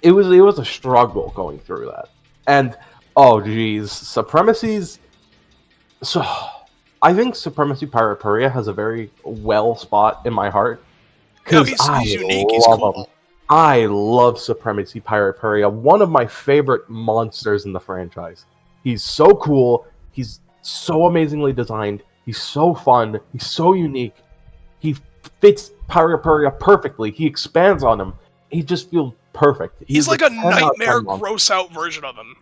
It was a struggle going through that. And oh geez, Supremacies. So I think Supremacy Pyropuria has a very well spot in my heart. No, he's unique. He's cool. I love Supremacy Pyropuria, one of my favorite monsters in the franchise. He's so cool. He's so amazingly designed. He's so fun. He's so unique. He fits Pyropuria perfectly. He expands on him. He just feels perfect. He's like a nightmare, gross-out version of him.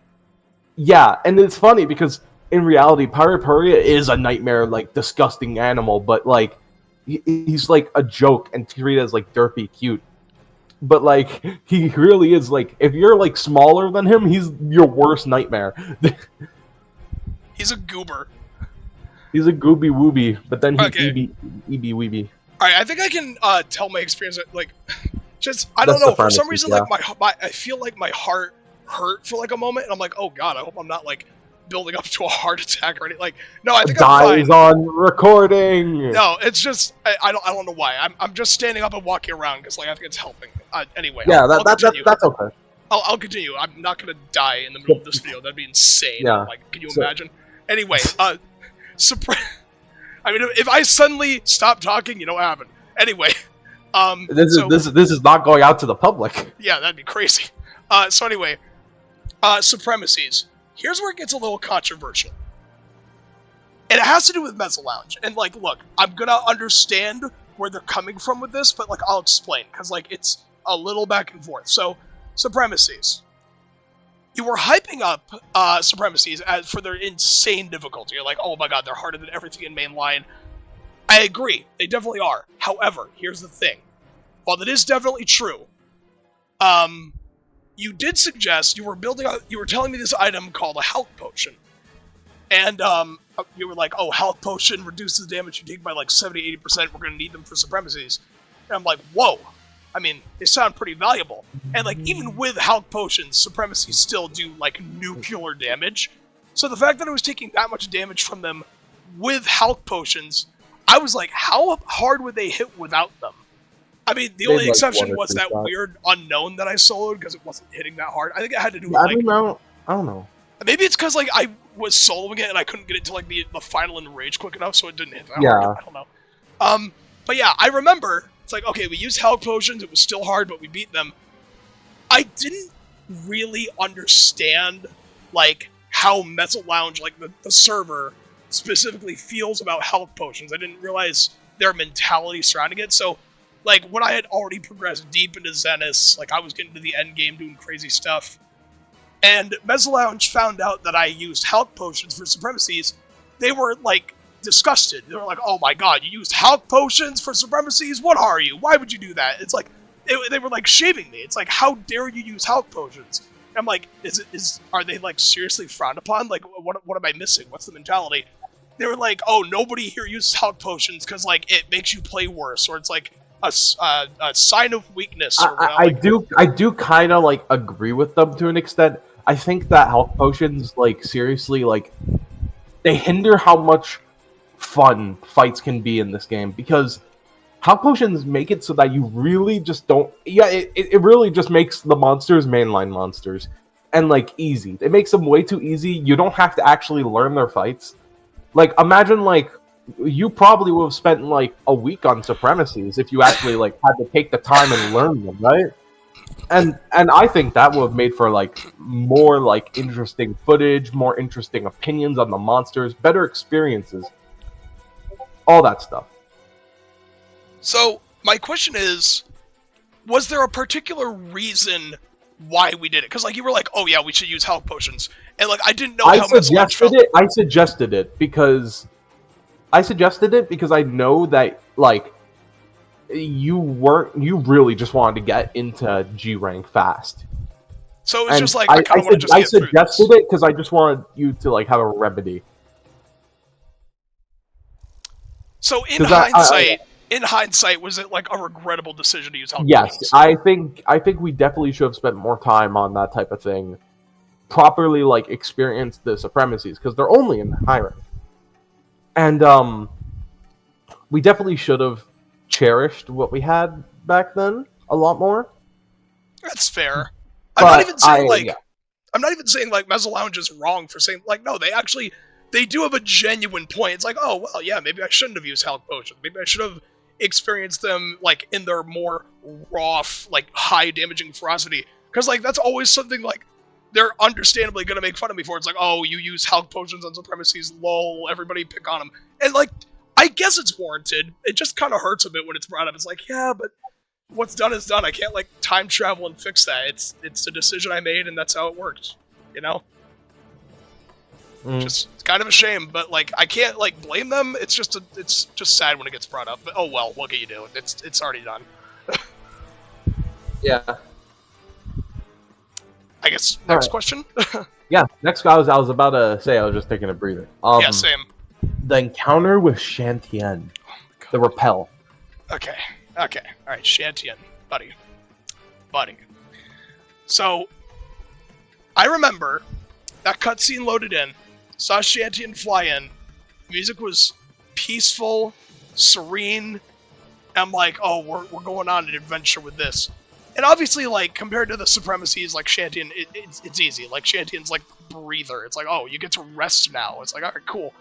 Yeah, and it's funny because in reality, Pyropuria is a nightmare, like, disgusting animal, but, like, he's like a joke and treated as, like, derpy cute. But, like, he really is, like, if you're, like, smaller than him, he's your worst nightmare. He's a goober. He's a gooby wooby, but then he's eeby weeby. Alright, I think I can tell my experience, like, just, I don't know, for some reason, like, I feel like my heart hurt for, like, a moment, and I'm like, oh god, I hope I'm not, like, building up to a heart attack or anything. Like, no, I think I'm fine. On recording! No, it's just, I don't know why. I'm just standing up and walking around, because, like, I think it's helping. Anyway, yeah, that's okay. I'll continue. I'm not gonna die in the middle of this video. That'd be insane. Yeah. Like, can you imagine? Anyway, I mean, if I suddenly stop talking, you know what happened. Anyway, this is not going out to the public. Yeah, that'd be crazy. So anyway, Supremacies. Here's where it gets a little controversial. And it has to do with Mezzo Lounge. And, like, look, I'm gonna understand where they're coming from with this, but, like, I'll explain, because, like, it's a little back and forth. So, Supremacies. You were hyping up Supremacies for their insane difficulty. You're like, oh my god, they're harder than everything in mainline. I agree, they definitely are. However, here's the thing. While that is definitely true, you did suggest, you were telling me this item called a health potion. And you were like, oh, health potion reduces the damage you take by like 70-80%, we're going to need them for Supremacies. And I'm like, whoa. I mean, they sound pretty valuable. And, like, even with health potions, Supremacies still do, like, nuclear damage. So the fact that I was taking that much damage from them with health potions, I was like, how hard would they hit without them? I mean, the only exception was that weird unknown that I soloed because it wasn't hitting that hard. I think it had to do with, like... I don't know. Maybe it's because, like, I was soloing it and I couldn't get it to, like, the final enrage quick enough, so it didn't hit that hard. I don't know. But yeah, I remember... It's like, okay, we used health potions, it was still hard, but we beat them. I didn't really understand, like, how Mezzo Lounge, like, the server, specifically feels about health potions. I didn't realize their mentality surrounding it, so, like, when I had already progressed deep into Zenith, like, I was getting to the end game doing crazy stuff, and Mezzo Lounge found out that I used health potions for Supremacies, they were, like, disgusted. They were like, oh my god, you used health potions for Supremacies? What are you? Why would you do that? It's like, they were like shaming me. It's like, how dare you use health potions? And I'm like, are they like seriously frowned upon? Like, what am I missing? What's the mentality? They were like, oh, nobody here uses health potions because like it makes you play worse, or it's like a sign of weakness. Or I do kind of like agree with them to an extent. I think that health potions, like, seriously, like, they hinder how much fun fights can be in this game, because health potions make it so that you really just don't... Yeah, it really just makes the monsters mainline monsters. And, like, easy. It makes them way too easy. You don't have to actually learn their fights. Like, imagine, like, you probably would have spent, like, a week on Supremacies if you actually, like, had to take the time and learn them, right? And I think that would have made for, like, more, like, interesting footage, more interesting opinions on the monsters, better experiences. All that stuff. So, my question is, was there a particular reason why we did it? Because, like, you were like, oh yeah, we should use health potions. And, like, I didn't know how much felt. I suggested it because I know that, like, you really just wanted to get into G rank fast. So it's just like, I kind of want to just I suggested it because I just wanted you to, like, have a remedy. So in hindsight, in hindsight, was it like a regrettable decision to use Hulk Yes, potions? I think we definitely should have spent more time on that type of thing. Properly, like, experience the supremacies, because they're only in high rank. And, we definitely should have cherished what we had back then a lot more. That's fair. But I'm not even saying like Mezzo Lounge is wrong for saying like no, they do have a genuine point. It's like, oh well, yeah, maybe I shouldn't have used health potions. Maybe I should have experienced them like in their more raw, like high damaging ferocity. Because like that's always something like they're understandably gonna make fun of me for. It's like, oh, you use health potions on supremacies, lol. Everybody pick on them, and like I guess it's warranted. It just kind of hurts a bit when it's brought up. It's like, yeah, but what's done is done. I can't like time travel and fix that. It's a decision I made, and that's how it worked. You know, just it's kind of a shame, but like I can't like blame them. It's just sad when it gets brought up. But oh well, what can you do? It's already done. Yeah. I guess next question. Yeah, next I was about to say I was just taking a breather. Yeah, same. The encounter with Shantien, the repel. Okay. All right, Shantien, buddy. So, I remember that cutscene loaded in, saw Shantien fly in, music was peaceful, serene, and I'm like, oh, we're going on an adventure with this. And obviously, like, compared to the supremacies, like, Shantien, it's easy. Like, Shantien's like the breather. It's like, oh, you get to rest now. It's like, alright, cool.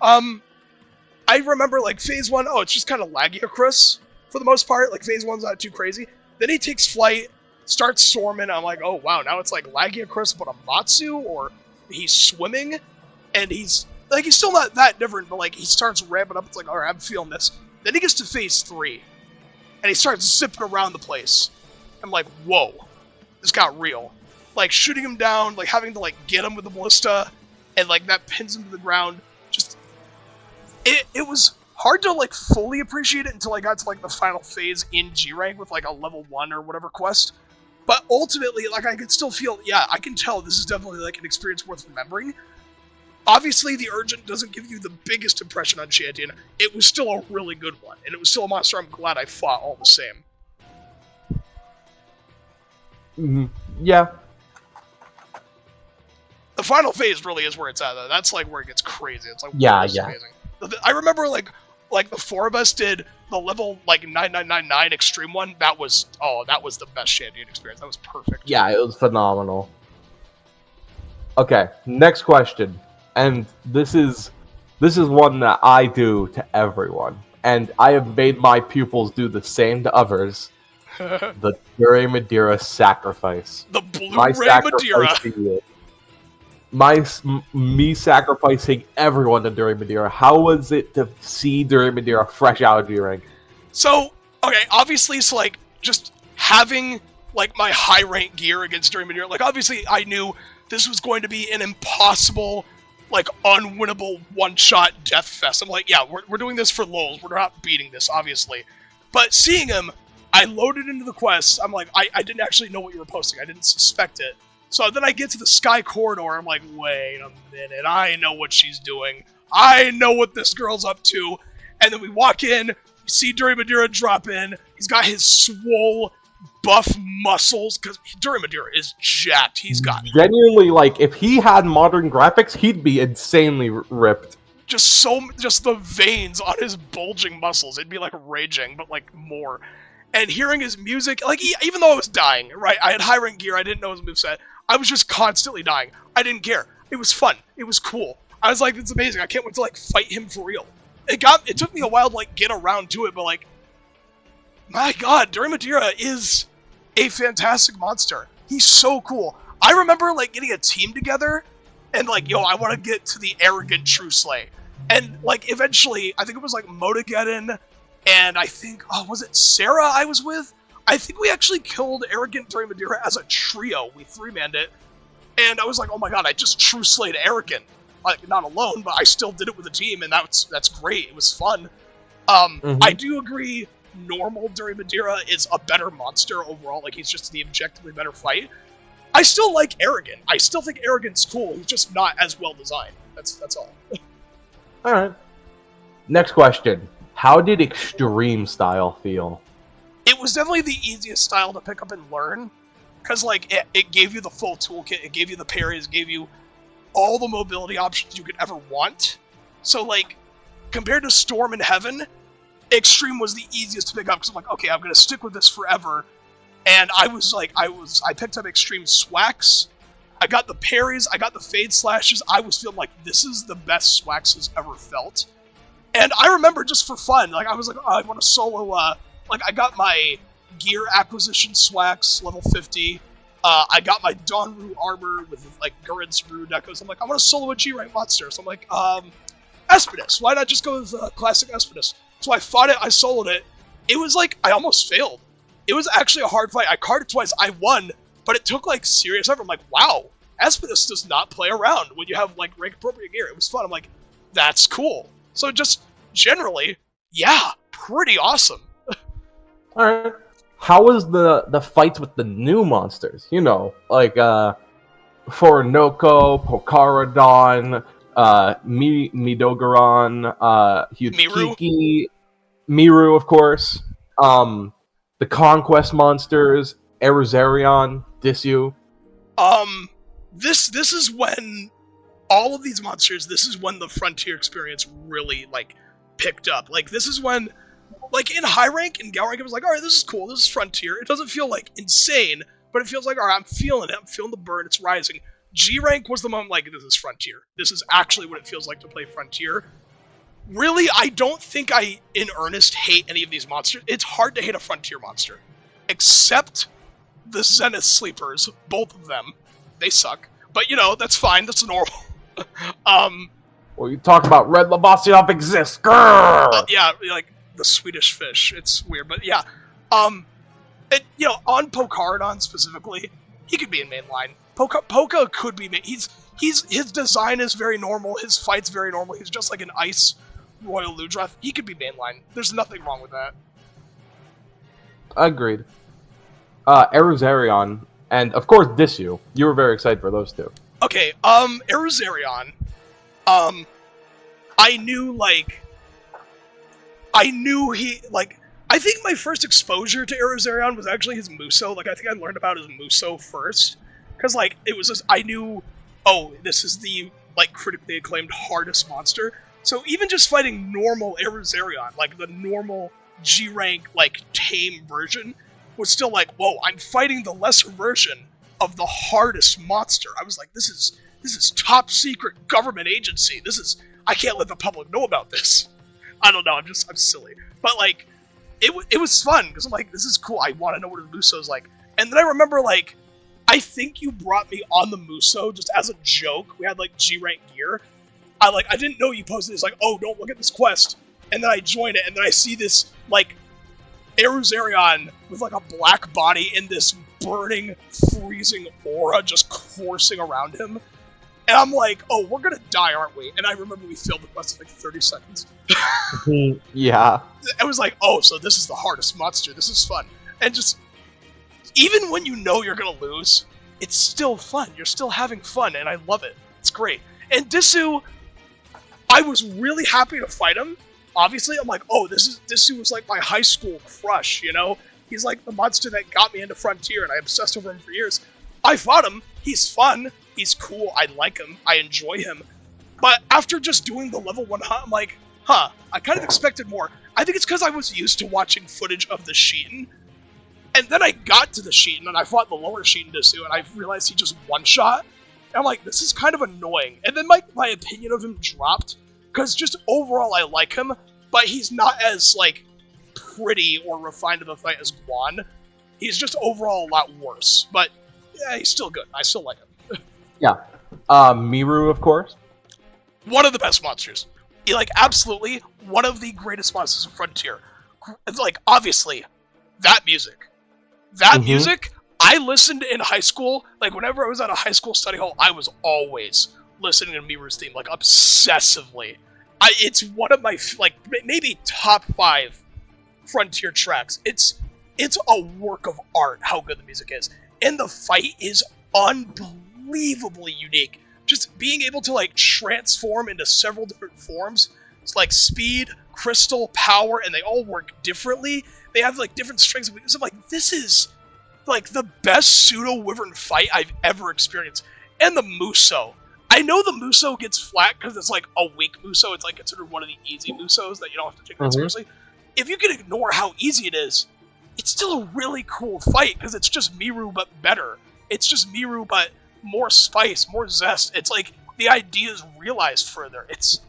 I remember, like, Phase 1, oh, it's just kind of laggy across, for the most part. Like, Phase 1's not too crazy. Then he takes flight, starts storming, I'm like, oh, wow, now it's, like, laggy across, but a Matsu, or he's swimming, and he's still not that different, but, like, he starts ramping up, it's like, alright, I'm feeling this. Then he gets to Phase 3, and he starts zipping around the place. I'm like, whoa, this got real. Like, shooting him down, like, having to, like, get him with the ballista, and, like, that pins him to the ground. Just, it was hard to, like, fully appreciate it until I got to, like, the final phase in G-Rank with, like, a level 1 or whatever quest. But ultimately, like, I could still feel, yeah, I can tell this is definitely, like, an experience worth remembering. Obviously, the Urgent doesn't give you the biggest impression on Shantien. It was still a really good one, and it was still a monster I'm glad I fought all the same. Yeah. The final phase really is where it's at, though. That's, like, where it gets crazy. It's like, yeah. amazing. I remember, like the four of us did the level, like, 9999 Extreme one. That was the best Shantien experience. That was perfect. Yeah, it was phenomenal. Okay, next question. And this is one that I do to everyone. And I have made my pupils do the same to others. The Dure Madeira sacrifice. The Blu-ray Madeira. Me sacrificing everyone to Dure Madeira. How was it to see Dure Madeira fresh out of G-Rank? So, okay, obviously, so, like, just having, like, my high rank gear against Dure Madeira, like, obviously, I knew this was going to be an impossible, like, unwinnable one-shot death fest. I'm like, yeah, we're doing this for lols. We're not beating this, obviously. But seeing him, I loaded into the quest. I'm like, I didn't actually know what you were posting. I didn't suspect it. So then I get to the Sky Corridor. I'm like, wait a minute. I know what she's doing. I know what this girl's up to. And then we walk in. We see Dure Madeira drop in. He's got his swole, buff muscles. Because Dure Madeira is jacked. He's got... Genuinely, like, if he had modern graphics, he'd be insanely ripped. Just the veins on his bulging muscles. It'd be like raging, but like more. And hearing his music, like, even though I was dying, right? I had high rank gear. I didn't know his moveset. I was just constantly dying. I didn't care. It was fun. It was cool. I was like, it's amazing. I can't wait to, like, fight him for real. It took me a while to, like, get around to it, but, like, my god, Dure Madeira is a fantastic monster. He's so cool. I remember, like, getting a team together and, like, yo, I want to get to the arrogant True Slay. And, like, eventually, I think it was, like, Motogeddon, and I think, was it Sarah I was with? I think we actually killed Arrogant Dure Madeira as a trio. We three-manned it. And I was like, oh my god, I just true slayed Arrogant. Like, not alone, but I still did it with a team, and that's great. It was fun. I do agree normal Dure Madeira is a better monster overall. Like, he's just the objectively better fight. I still like Arrogant. I still think Arrogant's cool. He's just not as well designed. That's all. Alright. Next question. how did extreme style feel? It was definitely the easiest style to pick up and learn, because like it gave you the full toolkit, it gave you the parries, it gave you all the mobility options you could ever want. So like, compared to Storm and Heaven, Extreme was the easiest to pick up, because I'm like, okay, I'm gonna stick with this forever. And I picked up Extreme Swax, I got the parries, I got the fade slashes, I was feeling like this is the best Swax has ever felt. And I remember just for fun, like I was like, oh, I want to solo, like I got my gear acquisition Swax, level 50, I got my Donru armor with like Gurren's Brew Decos. I'm like, I want to solo a G-rank monster. So I'm like, Espinus. Why not just go with classic Espinus? So I fought it, I soloed it. It was like, I almost failed. It was actually a hard fight. I carded twice, I won, but it took like serious effort. I'm like, wow, Espinus does not play around when you have like rank appropriate gear. It was fun. I'm like, that's cool. So just generally, yeah, pretty awesome. Alright. How was the fights with the new monsters? You know, like Foronoko, Pokaradon, Midogaron, Hyukiki, Miru, of course. The Conquest monsters, Eruzerion, Disyu. This is when all of these monsters, this is when the Frontier experience really like picked up. Like this is when, like in high rank and Gal rank, it was like, all right, this is cool, this is Frontier. It doesn't feel like insane, but it feels like, all right, I'm feeling it, I'm feeling the burn, it's rising. G rank was the moment like, this is Frontier. This is actually what it feels like to play Frontier. Really, I don't think I, in earnest, hate any of these monsters. It's hard to hate a Frontier monster. Except the Zenith Sleepers, both of them. They suck. But, you know, that's fine, that's normal. Well, you talk about Red Labossionov exists, grrr! Yeah, like, the Swedish fish. It's weird, but yeah. You know, on Pokaradon specifically, he could be in mainline. Poka could be his design is very normal, his fight's very normal, he's just like an ice Royal Ludroth. He could be mainline. There's nothing wrong with that. Agreed. Eruzerion, and of course Disyu. You were very excited for those two. Okay, Eruzerion, I think my first exposure to Eruzerion was actually his Muso. Like, I think I learned about his Muso first. Because, like, it was just, I knew, oh, this is the, like, critically acclaimed hardest monster. So even just fighting normal Eruzerion, like, the normal G-rank, like, tame version, was still like, whoa, I'm fighting the lesser version of the hardest monster. I was like, this is top secret government agency. I can't let the public know about this. I don't know, I'm silly. But, like, it was fun, because I'm like, this is cool, I want to know what a Muso's like. And then I remember, like, I think you brought me on the Muso just as a joke. We had, like, G-rank gear. I didn't know you posted this, like, oh, don't look at this quest. And then I join it, and then I see this, like, Eruzerion with, like, a black body in this burning, freezing aura just coursing around him. And I'm like, oh, we're gonna die, aren't we? And I remember we failed the quest in, like, 30 seconds. Yeah. I was like, oh, so this is the hardest monster. This is fun. And just, even when you know you're gonna lose, it's still fun. You're still having fun, and I love it. It's great. And Disyu, I was really happy to fight him. Obviously, I'm like, oh, Disyu was like my high school crush, you know? He's like the monster that got me into Frontier, and I obsessed over him for years. I fought him. He's fun. He's cool. I like him. I enjoy him. But after just doing the level 1 hunt, I'm like, huh, I kind of expected more. I think it's because I was used to watching footage of the Sheetan. And then I got to the Sheetan, and I fought the lower Sheetan Disyu, and I realized he just one-shot. And I'm like, this is kind of annoying. And then my opinion of him dropped, because just overall I like him, but he's not as, like, pretty or refined of a fight as Guan. He's just overall a lot worse. But, yeah, he's still good. I still like him. Yeah. Miru, of course. One of the best monsters. Like, absolutely, one of the greatest monsters of Frontier. It's like, obviously, that music. That music, I listened in high school. Like, whenever I was at a high school study hall, I was always listening to Miru's theme, like, obsessively. It's one of my, like, maybe top 5 Frontier tracks. It's a work of art, how good the music is. And the fight is unbelievably unique. Just being able to, like, transform into several different forms It's like speed, crystal, power, and they all work differently. They have like different strengths of weakness. I'm like, this is like the best pseudo wyvern fight I've ever experienced. And the Muso. I know the Muso gets flat because it's like a weak Muso. It's like considered one of the easy Musos that you don't have to take that seriously. If you can ignore how easy it is, it's still a really cool fight because it's just Miru but better. It's just Miru but more spice, more zest. It's like the idea is realized further. It's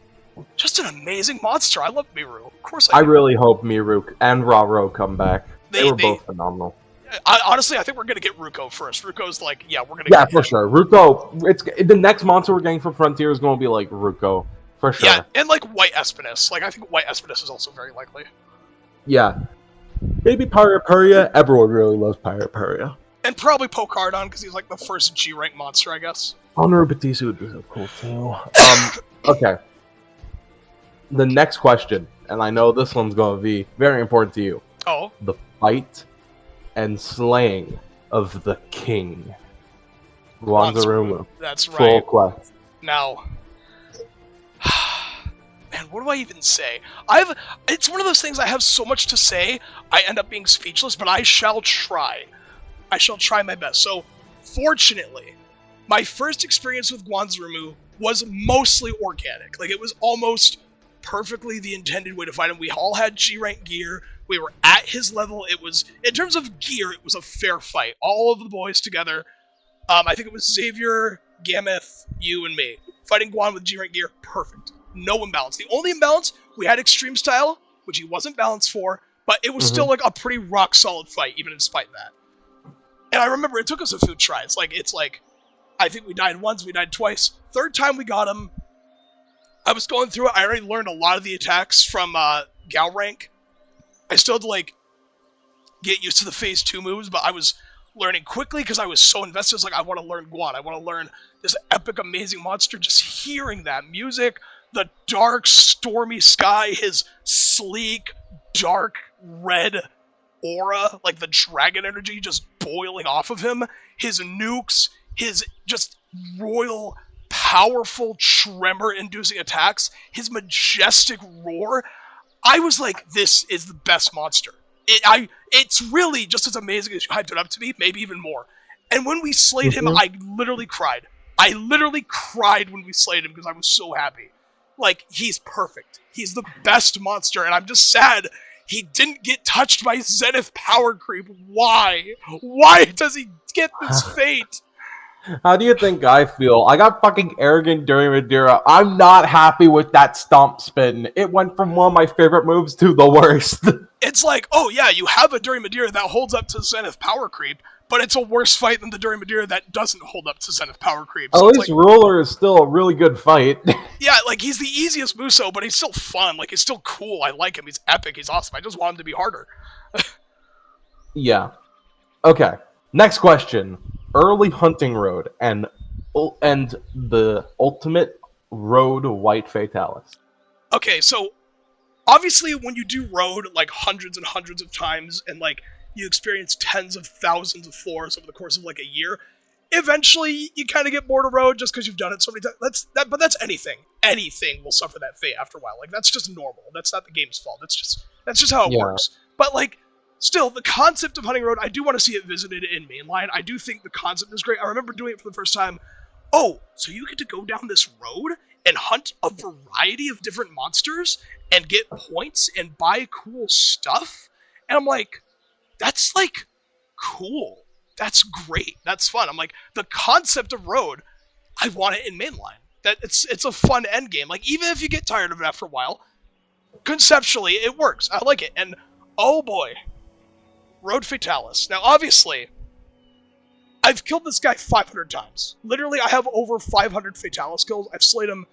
just an amazing monster. I love Miru. Of course I do. really hope Miru and Raro come back. They were both phenomenal. Honestly, I think we're going to get Ruko first. Ruko's like, yeah, we're going to get him. Sure. Ruko, the next monster we're getting from Frontier is going to be like Ruko. For sure. Yeah, and like White Espinus. Like, I think White Espinus is also very likely. Yeah. Maybe Pyroperia. Everyone really loves Pyroperia. And probably Pocardon, because he's like the first G-rank monster, I guess. Honor Batisu would be so cool, too. Okay. The next question, and I know this one's going to be very important to you. Oh? The fight and slaying of the king. Wanzarumu. That's right. Full quest. Now, man, what do I even say? It's one of those things I have so much to say, I end up being speechless, but I shall try. I shall try my best. So, fortunately, my first experience with Wanzarumu was mostly organic. Like, it was almost perfectly the intended way to fight him. We all had G-rank gear. We were at his level. It was, in terms of gear, it was a fair fight. All of the boys together. I think it was Xavier, Gameth, you, and me. Fighting Guan with G-rank gear, perfect. No imbalance. The only imbalance, we had Extreme Style, which he wasn't balanced for, but it was still like a pretty rock-solid fight, even in spite of that. And I remember it took us a few tries. Like, it's like, I think we died once, we died twice. Third time we got him, I was going through it. I already learned a lot of the attacks from Gal rank. I still had to, like, get used to the Phase 2 moves, but I was learning quickly because I was so invested. It's like, I want to learn Guan. I want to learn this epic, amazing monster. Just hearing that music, the dark, stormy sky, his sleek, dark, red aura, like the dragon energy just boiling off of him, his nukes, his just royal, powerful, tremor-inducing attacks, his majestic roar. I was like, this is the best monster. It's really just as amazing as you hyped it up to be, maybe even more. And when we slayed him, I literally cried. I literally cried when we slayed him because I was so happy. Like, he's perfect. He's the best monster, and I'm just sad he didn't get touched by Zenith power creep. Why? Why does he get this fate? How do you think I feel? I got fucking arrogant during Madeira. I'm not happy with that stomp spin. It went from one of my favorite moves to the worst. It's like, oh yeah, you have a During Madeira that holds up to Zenith power creep, but it's a worse fight than the During Madeira that doesn't hold up to Zenith power creep. So at least like, Ruler is still a really good fight. Yeah, like, he's the easiest Muso, but he's still fun. Like, he's still cool. I like him. He's epic. He's awesome. I just want him to be harder. Yeah. Okay. Next question. Early hunting road and the ultimate road white Fatalis. Okay, so obviously when you do road like hundreds and hundreds of times and like you experience tens of thousands of floors over the course of like a year, eventually you kind of get bored of road just because you've done it so many times. But that's anything. Anything will suffer that fate after a while. Like, that's just normal. That's not the game's fault. That's just how it works. But like, still, the concept of hunting road, I do want to see it visited in mainline. I do think the concept is great. I remember doing it for the first time. Oh, so you get to go down this road and hunt a variety of different monsters and get points and buy cool stuff? And I'm like, that's like cool. That's great. That's fun. I'm like, the concept of road, I want it in mainline. That it's a fun end game. Like, even if you get tired of it after a while, conceptually it works. I like it. And oh boy, Road Fatalis. Now, obviously, I've killed this guy 500 times. Literally, I have over 500 Fatalis kills. I've slayed him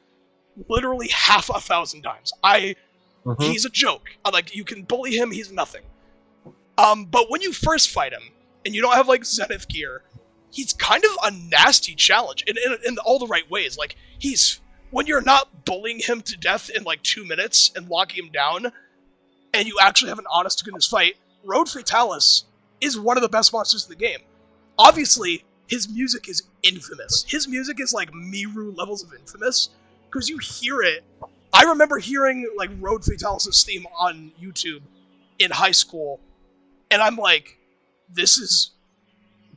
literally half 1,000 times. He's a joke. Like, you can bully him, he's nothing. But when you first fight him, and you don't have, like, Zenith gear, he's kind of a nasty challenge in all the right ways. Like, when you're not bullying him to death in, like, 2 minutes and locking him down, and you actually have an honest-to-goodness fight, Road Fatalis is one of the best monsters in the game. Obviously, his music is infamous. His music is like Miru levels of infamous, because you hear it I remember hearing like Road Fatalis' theme on YouTube in high school, and I'm like, this is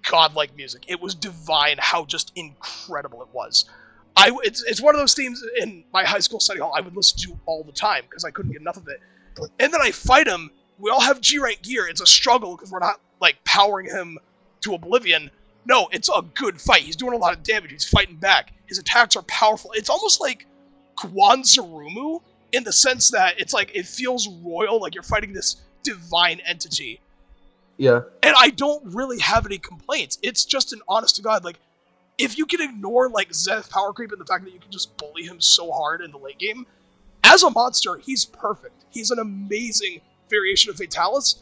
godlike music. It was divine how just incredible it was. It's one of those themes in my high school study hall I would listen to all the time because I couldn't get enough of it. And then I fight him. We all have G rank gear. It's a struggle because we're not like powering him to oblivion. No, it's a good fight. He's doing a lot of damage. He's fighting back. His attacks are powerful. It's almost like Kwanzarumu in the sense that it's like it feels royal, like you're fighting this divine entity. Yeah. And I don't really have any complaints. It's just an honest to God, like, if you can ignore, like, Zenith power creep and the fact that you can just bully him so hard in the late game, as a monster, he's perfect. He's an amazing variation of Fatalis.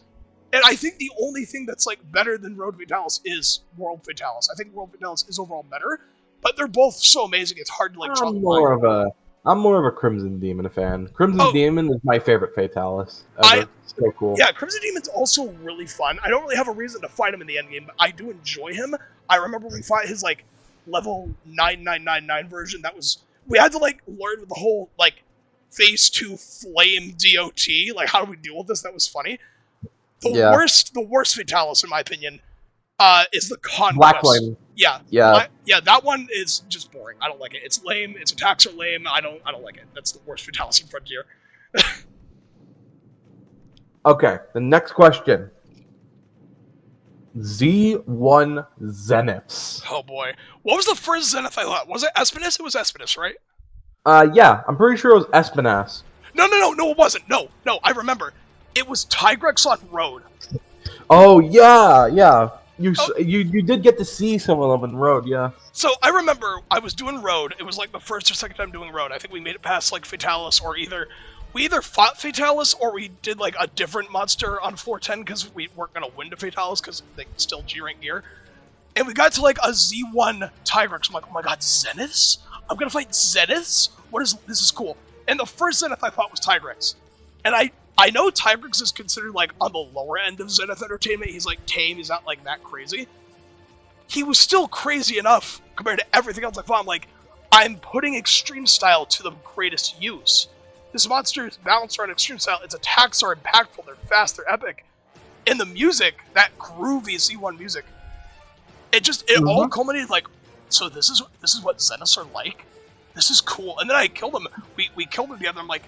And I think the only thing that's, like, better than Road Fatalis is World Fatalis. I think World Fatalis is overall better, but they're both so amazing, it's hard to, like, draw the line. I'm more of a Crimson Demon fan. Crimson Demon is my favorite Fatalis ever. So cool. Yeah, Crimson Demon's also really fun. I don't really have a reason to fight him in the endgame, but I do enjoy him. I remember we fought his, like, level 9999 version. We had to, like, learn the whole, like, phase 2 flame DOT. Like, how do we deal with this? That was funny. The worst Fatalis, in my opinion, is the Conquest. Black Flame. Yeah. That one is just boring. I don't like it. It's lame. Its attacks are lame. I don't like it. That's the worst Fatalis in Frontier. Okay, the next question. Z1 Zeniths. Oh boy. What was the first Zenith I thought? Was it Espinas? It was Espinas, right? Yeah, I'm pretty sure it was Espinas. No, it wasn't. No, I remember. It was Tigrex on Road. Oh, yeah. You did get to see some of them in Road, yeah. So I remember I was doing Road. It was like the first or second time doing Road. I think we made it past like Fatalis, or we either fought Fatalis or we did like a different monster on 410 because we weren't gonna win to Fatalis because they still G rank gear. And we got to like a Z1 Tigrex. I'm like, oh my god, Zeniths? I'm gonna fight Zeniths? This is cool. And the first Zenith I fought was Tigrex. And I know Tigrex is considered like on the lower end of Zenith entertainment. He's like tame, he's not like that crazy. He was still crazy enough compared to everything else I fought. I'm like, I'm putting extreme style to the greatest use. This monster is balanced around extreme style. Its attacks are impactful, they're fast, they're epic. And the music, that groovy Z1 music, it all culminated like, so this is what Zeniths are like? This is cool. And then I killed him. We killed him together. I'm like,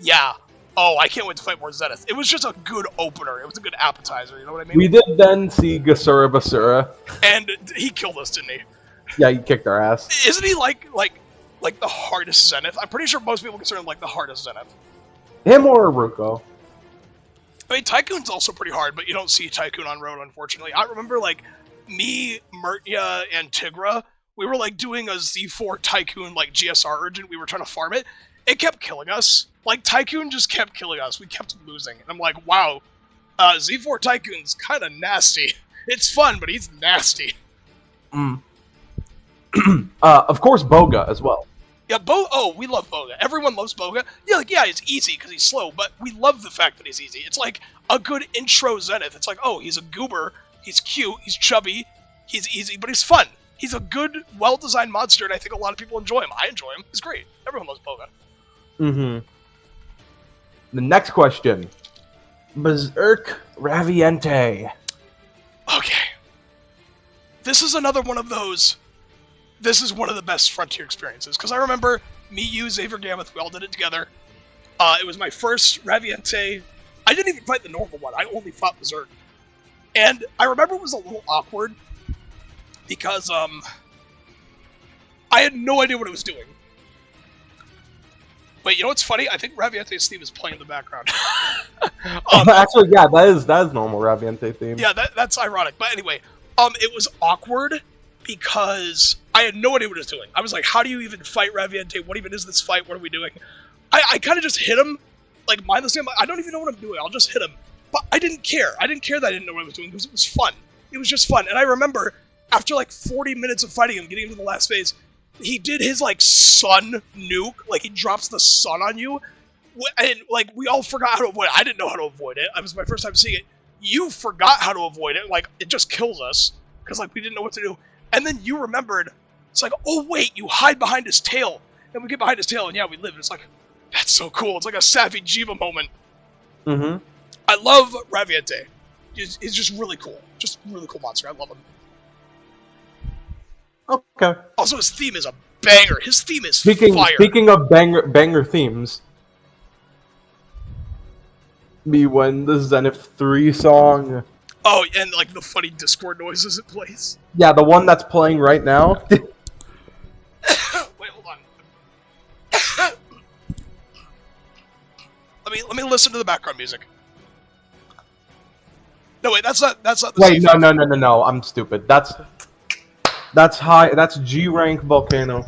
yeah. Oh, I can't wait to fight more Zenith. It was just a good opener. It was a good appetizer, you know what I mean? We did then see Gasura Basura. And he killed us, didn't he? Yeah, he kicked our ass. Isn't he like the hardest Zenith? I'm pretty sure most people consider him like the hardest Zenith. Him or Ruko. I mean, Tycoon's also pretty hard, but you don't see Tycoon on Road, unfortunately. I remember, like, me, Murtya, and Tigra, we were, like, doing a Z4 Tycoon, like, GSR urgent. We were trying to farm it. It kept killing us. Like, Tycoon just kept killing us. We kept losing. And I'm like, wow, Z4 Tycoon's kind of nasty. It's fun, but he's nasty. Of course, Boga as well. Yeah, we love Boga. Everyone loves Boga. Yeah, it's easy because he's slow, but we love the fact that he's easy. It's like a good intro Zenith. It's like, oh, he's a goober, he's cute, he's chubby, he's easy, but he's fun. He's a good, well-designed monster, and I think a lot of people enjoy him. I enjoy him. He's great. Everyone loves Boga. The next question. Berserk Raviente. Okay. This is another one of those. This is one of the best Frontier experiences, because I remember me, you, Xavier Gameth, we all did it together. It was my first Raviente. I didn't even fight the normal one. I only fought Berserk. And I remember it was a little awkward, because I had no idea what it was doing. Wait, you know what's funny? I think Raviente's theme is playing in the background. Actually, yeah, that is normal Raviente theme. Yeah, that's ironic. But anyway, it was awkward because I had no idea what it was doing. I was like, how do you even fight Raviente? What even is this fight? What are we doing? I kind of just hit him, like, mindlessly. I'm like, I don't even know what I'm doing. I'll just hit him. But I didn't care. I didn't care that I didn't know what I was doing because it was fun. It was just fun. And I remember, after like 40 minutes of fighting him, getting into the last phase, he did his, like, sun nuke. Like, he drops the sun on you. And, like, we all forgot how to avoid it. I didn't know how to avoid it. It was my first time seeing it. You forgot how to avoid it. Like, it just kills us. Because, like, we didn't know what to do. And then you remembered. It's like, oh, wait, you hide behind his tail. And we get behind his tail, and yeah, we live. And it's like, That's so cool. It's like a Savvy Jiva moment. Mm-hmm. I love Raviente. He's just really cool. Just really cool monster. I love him. Okay. Also, his theme is a banger. His theme is fire. Speaking of banger themes, me when the Zenith 3 song. Oh, and like the funny Discord noises it plays. Yeah, the one that's playing right now. Wait, hold on. let me listen to the background music. No, wait, that's not the Wait, same no. I'm stupid. That's high. That's G rank Volcano.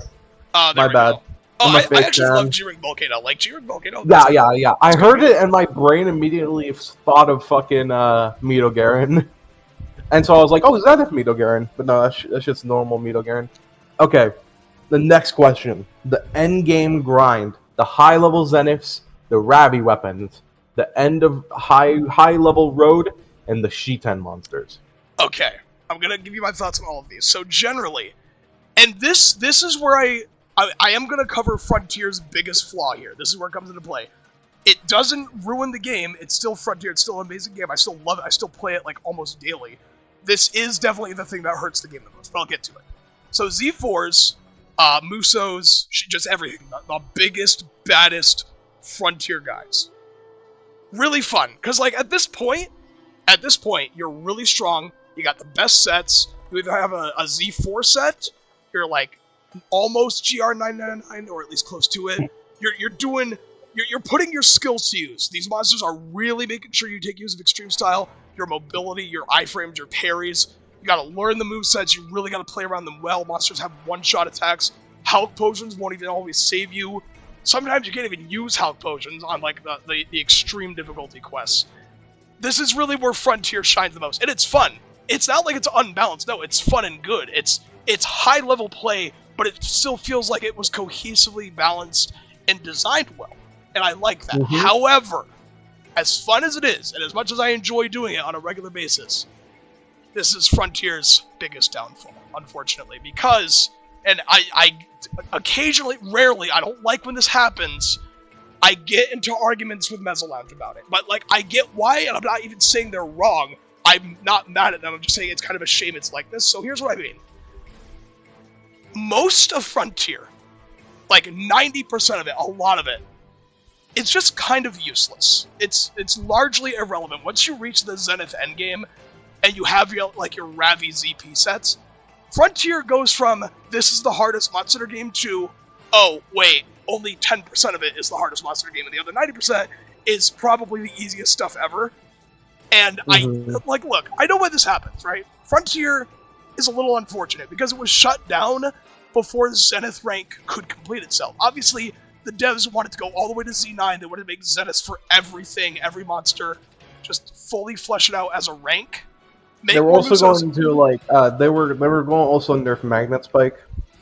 My bad. Go. Oh, I actually love G-Ring Volcano. Like, G-Ring Volcano. Yeah. I heard it, and my brain immediately thought of fucking Mito Garen. And so I was like, oh, is that Mito Garen? But no, that's just normal Mito Garen. Okay, the next question. The end game grind. The high-level Zeniths, the Ravi weapons, the end of high-level road, and the Shiten monsters. Okay, I'm going to give you my thoughts on all of these. So generally, and this is where I am going to cover Frontier's biggest flaw here. This is where it comes into play. It doesn't ruin the game. It's still Frontier. It's still an amazing game. I still love it. I still play it like almost daily. This is definitely the thing that hurts the game the most, but I'll get to it. So Z4's, Muso's, just everything. The biggest, baddest Frontier guys. Really fun. Because like at this point, you're really strong. You got the best sets. You either have a Z4 set, you're like almost GR999, or at least close to it. You're putting your skills to use. These monsters are really making sure you take use of extreme style, your mobility, your iframes, your parries. You gotta learn the movesets, you really gotta play around them well. Monsters have one-shot attacks. Health potions won't even always save you. Sometimes you can't even use health potions on like the extreme difficulty quests. This is really where Frontier shines the most, and it's fun. It's not like it's unbalanced. No, it's fun and good. It's high-level play, but it still feels like it was cohesively balanced and designed well. And I like that. Mm-hmm. However, as fun as it is, and as much as I enjoy doing it on a regular basis, this is Frontier's biggest downfall, unfortunately. Because, and I occasionally, rarely, I don't like when this happens, I get into arguments with Mezzalounge about it. But, like, I get why, and I'm not even saying they're wrong. I'm not mad at them. I'm just saying it's kind of a shame it's like this. So here's what I mean. Most of Frontier, like 90% of it, a lot of it, it's just kind of useless. It's largely irrelevant. Once you reach the Zenith endgame, and you have your Ravi ZP sets, Frontier goes from, this is the hardest monster game, to, oh, wait, only 10% of it is the hardest monster game, and the other 90% is probably the easiest stuff ever. And look, I know why this happens, right? Frontier is a little unfortunate, because it was shut down before the Zenith rank could complete itself. Obviously, the devs wanted to go all the way to Z9. They wanted to make Zenith for everything, every monster, just fully flesh it out as a rank. They were also going to they were going also nerf Magnet Spike.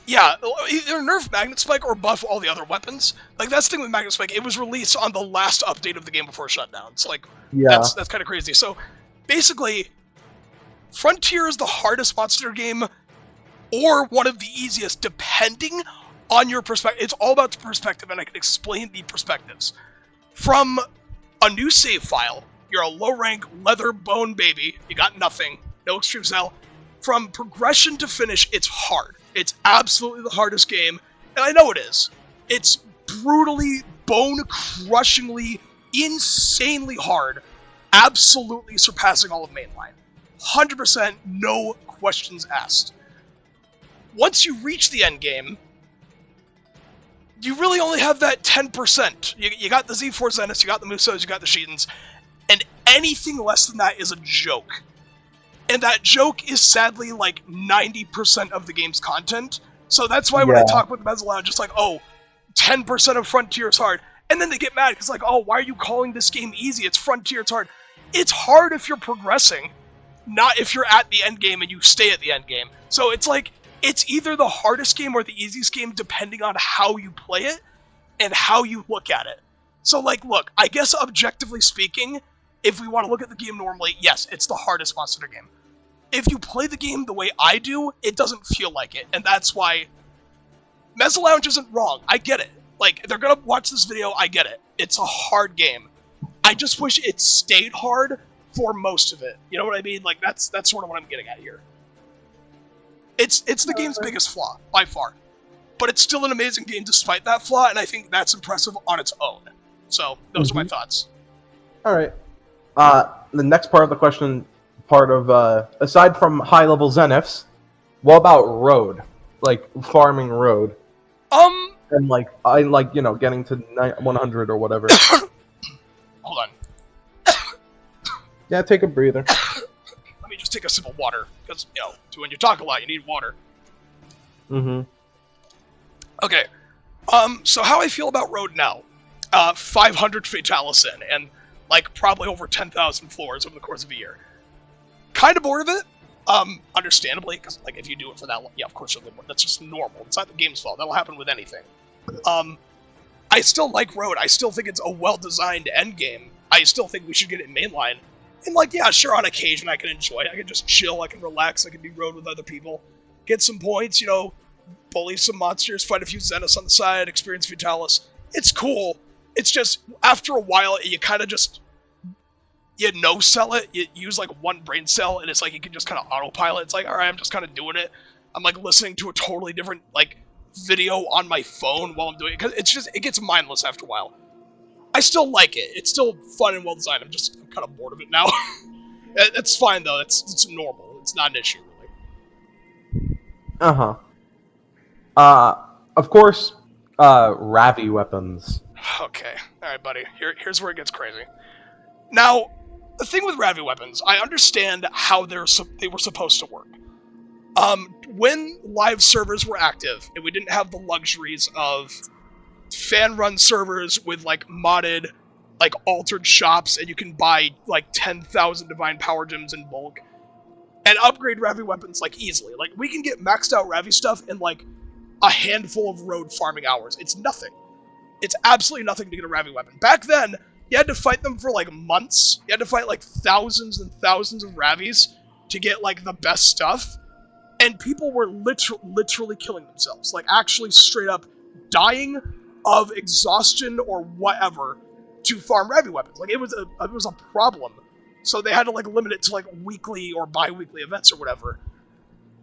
Yeah, either nerf Magnet Spike or buff all the other weapons. Like that's the thing with Magnet Spike. It was released on the last update of the game before shutdown. It's like that's kind of crazy. So basically, Frontier is the hardest monster game, or one of the easiest, depending on your perspective. It's all about the perspective, and I can explain the perspectives. From a new save file, you're a low-rank leather bone baby. You got nothing. No extreme style. From progression to finish, it's hard. It's absolutely the hardest game, and I know it is. It's brutally, bone-crushingly, insanely hard, absolutely surpassing all of mainline. 100%, no questions asked. Once you reach the end game, you really only have that 10%. You got the Z4 Zeniths, you got the Musos, you got the Shitens, and anything less than that is a joke. And that joke is sadly like 90% of the game's content. So that's why when I talk with Mezzalounge, just like, oh, 10% of Frontier is hard. And then they get mad because like, oh, why are you calling this game easy? It's Frontier, it's hard. It's hard if you're progressing, not if you're at the end game and you stay at the end game. So it's like, it's either the hardest game or the easiest game depending on how you play it and how you look at it. So like, look, I guess objectively speaking, if we want to look at the game normally, yes, it's the hardest Monster Hunter game. If you play the game the way I do, it doesn't feel like it, and that's why Mezzalounge isn't wrong. I get it. Like, they're gonna watch this video, I get it. It's a hard game. I just wish it stayed hard for most of it. You know what I mean? Like, that's sort of what I'm getting at here. It's the game's biggest flaw, by far. But it's still an amazing game despite that flaw, and I think that's impressive on its own. So, those are my thoughts. Alright. The next part of the question, aside from high-level Zeniths, what about road? Like, farming road. And, like, getting to 100 or whatever. Hold on. Yeah, take a breather. Let me just take a sip of water, because, when you talk a lot, you need water. Mm-hmm. Okay. So how I feel about road now. 500 Fatalis in, and, like, probably over 10,000 floors over the course of a year. Kind of bored of it. Understandably, because, like, if you do it for that long, yeah, of course you'll get bored. That's just normal. It's not the game's fault. That'll happen with anything. I still like road. I still think it's a well-designed endgame. I still think we should get it mainline. And, like, yeah, sure, on occasion I can enjoy it. I can just chill, I can relax, I can do road with other people. Get some points, bully some monsters, fight a few Zeniths on the side, experience Vitalis. It's cool. It's just, after a while, you kind of just... You no-sell it, you use, like, one brain cell, and it's like you can just kind of autopilot. It's like, alright, I'm just kind of doing it. I'm, like, listening to a totally different, like, video on my phone while I'm doing it. Because it's just, it gets mindless after a while. I still like it. It's still fun and well-designed. I'm kind of bored of it now. It's fine, though. It's normal. It's not an issue, really. Uh-huh. Of course, Ravi weapons. Okay. Alright, buddy. Here's where it gets crazy. Now, the thing with Ravi weapons, I understand how they were supposed to work. When live servers were active, and we didn't have the luxuries of fan-run servers with, like, modded, like, altered shops, and you can buy, like, 10,000 Divine Power Gems in bulk, and upgrade Ravi weapons, like, easily. Like, we can get maxed out Ravi stuff in, like, a handful of road farming hours. It's nothing. It's absolutely nothing to get a Ravi weapon. Back then, you had to fight them for, like, months. You had to fight, like, thousands and thousands of Ravis to get, like, the best stuff. And people were literally killing themselves. Like, actually straight up dying of exhaustion or whatever to farm Ravi weapons. Like, it was a problem. So they had to, like, limit it to, like, weekly or bi-weekly events or whatever.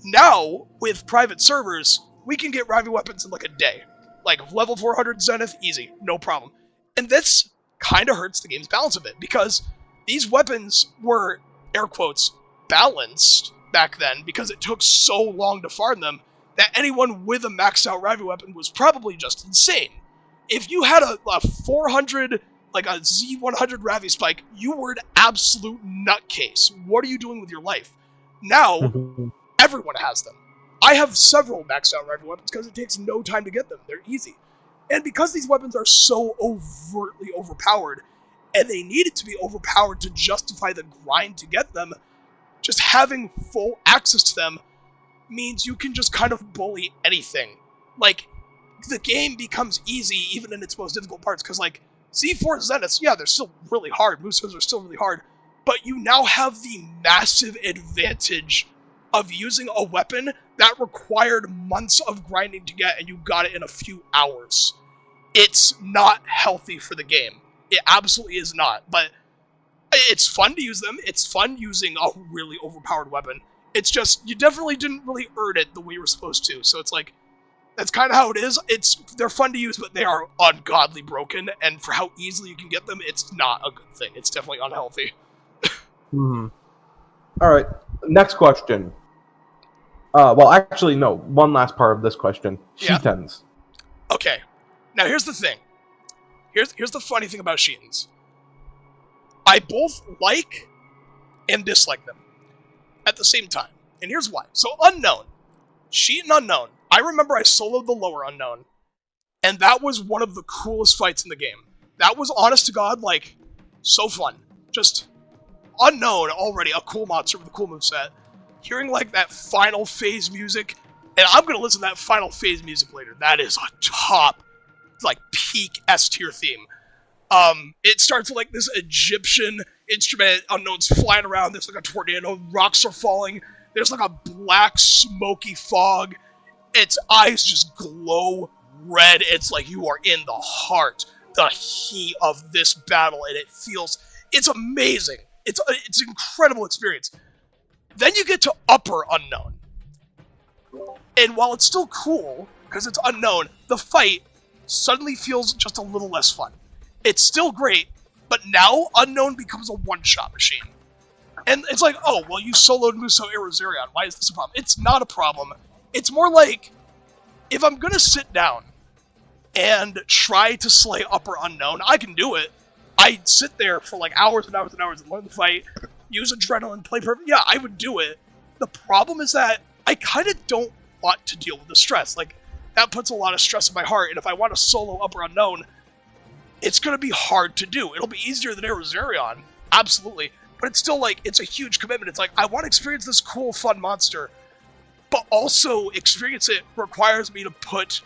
Now, with private servers, we can get Ravi weapons in, like, a day. Like, level 400 Zenith, easy. No problem. And this kind of hurts the game's balance a bit, because these weapons were, air quotes, balanced back then, because it took so long to farm them, that anyone with a maxed out Ravi weapon was probably just insane. If you had a 400, like a Z100 Ravi spike, you were an absolute nutcase. What are you doing with your life? Now, everyone has them. I have several maxed out Ravi weapons because it takes no time to get them. They're easy. And because these weapons are so overtly overpowered, and they needed to be overpowered to justify the grind to get them, just having full access to them means you can just kind of bully anything. Like, the game becomes easy even in its most difficult parts, because, like, Z4 Zeniths, yeah, they're still really hard, Muscos are still really hard, but you now have the massive advantage of using a weapon that required months of grinding to get, and you got it in a few hours. It's not healthy for the game. It absolutely is not, but it's fun to use them. It's fun using a really overpowered weapon. It's just, you definitely didn't really earn it the way you were supposed to, so it's like, that's kind of how it is. They're fun to use, but they are ungodly broken, and for how easily you can get them, it's not a good thing. It's definitely unhealthy. Alright, next question. Well, actually, no. One last part of this question. Yeah. Sheetens. Okay. Now, here's the thing. Here's the funny thing about Sheetens. I both like and dislike them at the same time. And here's why. So, Unknown. Sheetan Unknown. I remember I soloed the lower Unknown, and that was one of the coolest fights in the game. That was, honest to God, like, so fun. Just Unknown already, a cool monster with a cool moveset. Hearing, like, that final phase music, and I'm gonna listen to that final phase music later. That is a top, like, peak S-tier theme. It starts with, like, this Egyptian instrument, Unknown's flying around, there's, like, a tornado, rocks are falling, there's, like, a black, smoky fog, its eyes just glow red. It's like you are in the heart, the heat of this battle, and it's amazing. It's an incredible experience. Then you get to Upper Unknown. And while it's still cool, because it's unknown, the fight suddenly feels just a little less fun. It's still great, but now Unknown becomes a one-shot machine. And it's like, oh, well, you soloed Muso Erozerion. Why is this a problem? It's not a problem. It's more like, if I'm going to sit down and try to slay Upper Unknown, I can do it. I sit there for like hours and hours and hours and learn the fight, use adrenaline, play perfect. Yeah, I would do it. The problem is that I kind of don't want to deal with the stress. Like, that puts a lot of stress in my heart, and if I want to solo Upper Unknown, it's going to be hard to do. It'll be easier than Erozerion, absolutely. But it's still like, it's a huge commitment. It's like, I want to experience this cool, fun monster, but also experience it requires me to put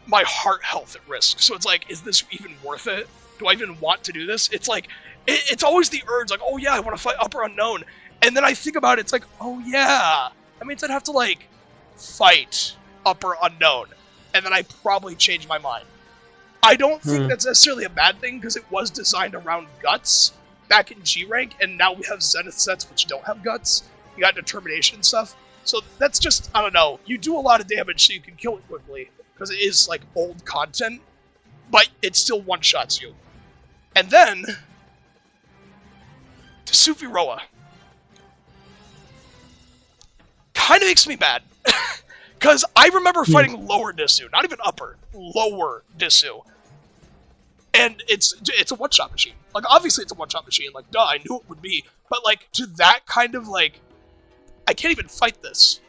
my heart health at risk. So it's like, is this even worth it? Do I even want to do this? It's like, it's always the urge, like, oh yeah, I want to fight Upper Unknown. And then I think about it, it's like, oh yeah, that means I'd have to like, fight Upper Unknown. And then I probably change my mind. I don't think that's necessarily a bad thing, because it was designed around guts back in G rank, and now we have Zenith sets which don't have guts. You got determination and stuff. So that's just, I don't know. You do a lot of damage so you can kill it quickly, because it is like old content, but it still one-shots you. And then to Sufiroa. Kind of makes me mad. Because I remember fighting lower Disu, not even upper, lower Disu. And it's a one-shot machine. Like, obviously it's a one-shot machine. Like, duh, I knew it would be. But, like, to that kind of, like, I can't even fight this.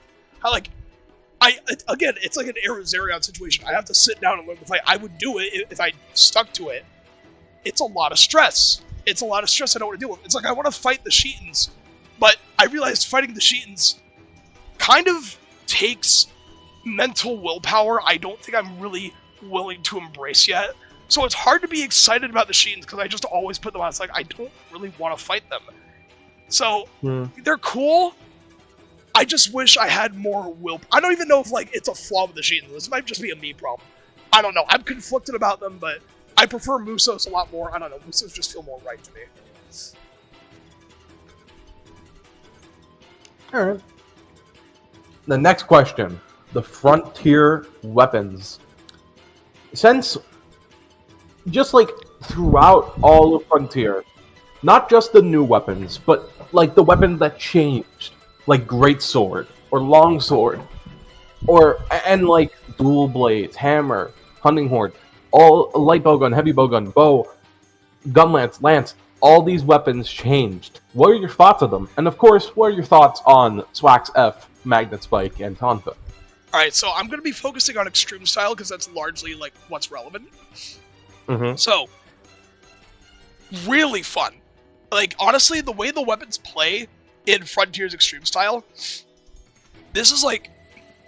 Again, it's like an Erozerion situation. I have to sit down and learn the fight. I would do it if I stuck to it. It's a lot of stress. It's a lot of stress I don't want to deal with. It's like, I want to fight the Sheetans, but I realized fighting the Sheetans kind of takes mental willpower I don't think I'm really willing to embrace yet. So it's hard to be excited about the Sheetans because I just always put them on. It's like, I don't really want to fight them. So, they're cool. I just wish I had more will. I don't even know if, like, it's a flaw with the Sheetans. This might just be a me problem. I don't know. I'm conflicted about them, but I prefer Musos a lot more. I don't know. Musos just feel more right to me. Alright. The next question. The frontier weapons. Since, just like throughout all of Frontier, not just the new weapons, but like the weapons that changed, like Greatsword, or Longsword, and like Dual Blades, Hammer, Hunting Horn, all Light Bowgun, Heavy Bowgun, Bow, Gunlance, Lance, all these weapons changed. What are your thoughts of them? And of course, what are your thoughts on Swax F, Magnet Spike, and Tonfa? Alright, so I'm going to be focusing on Extreme Style because that's largely like what's relevant. Mm-hmm. So, really fun. Like, honestly, the way the weapons play in Frontier's Extreme Style, this is like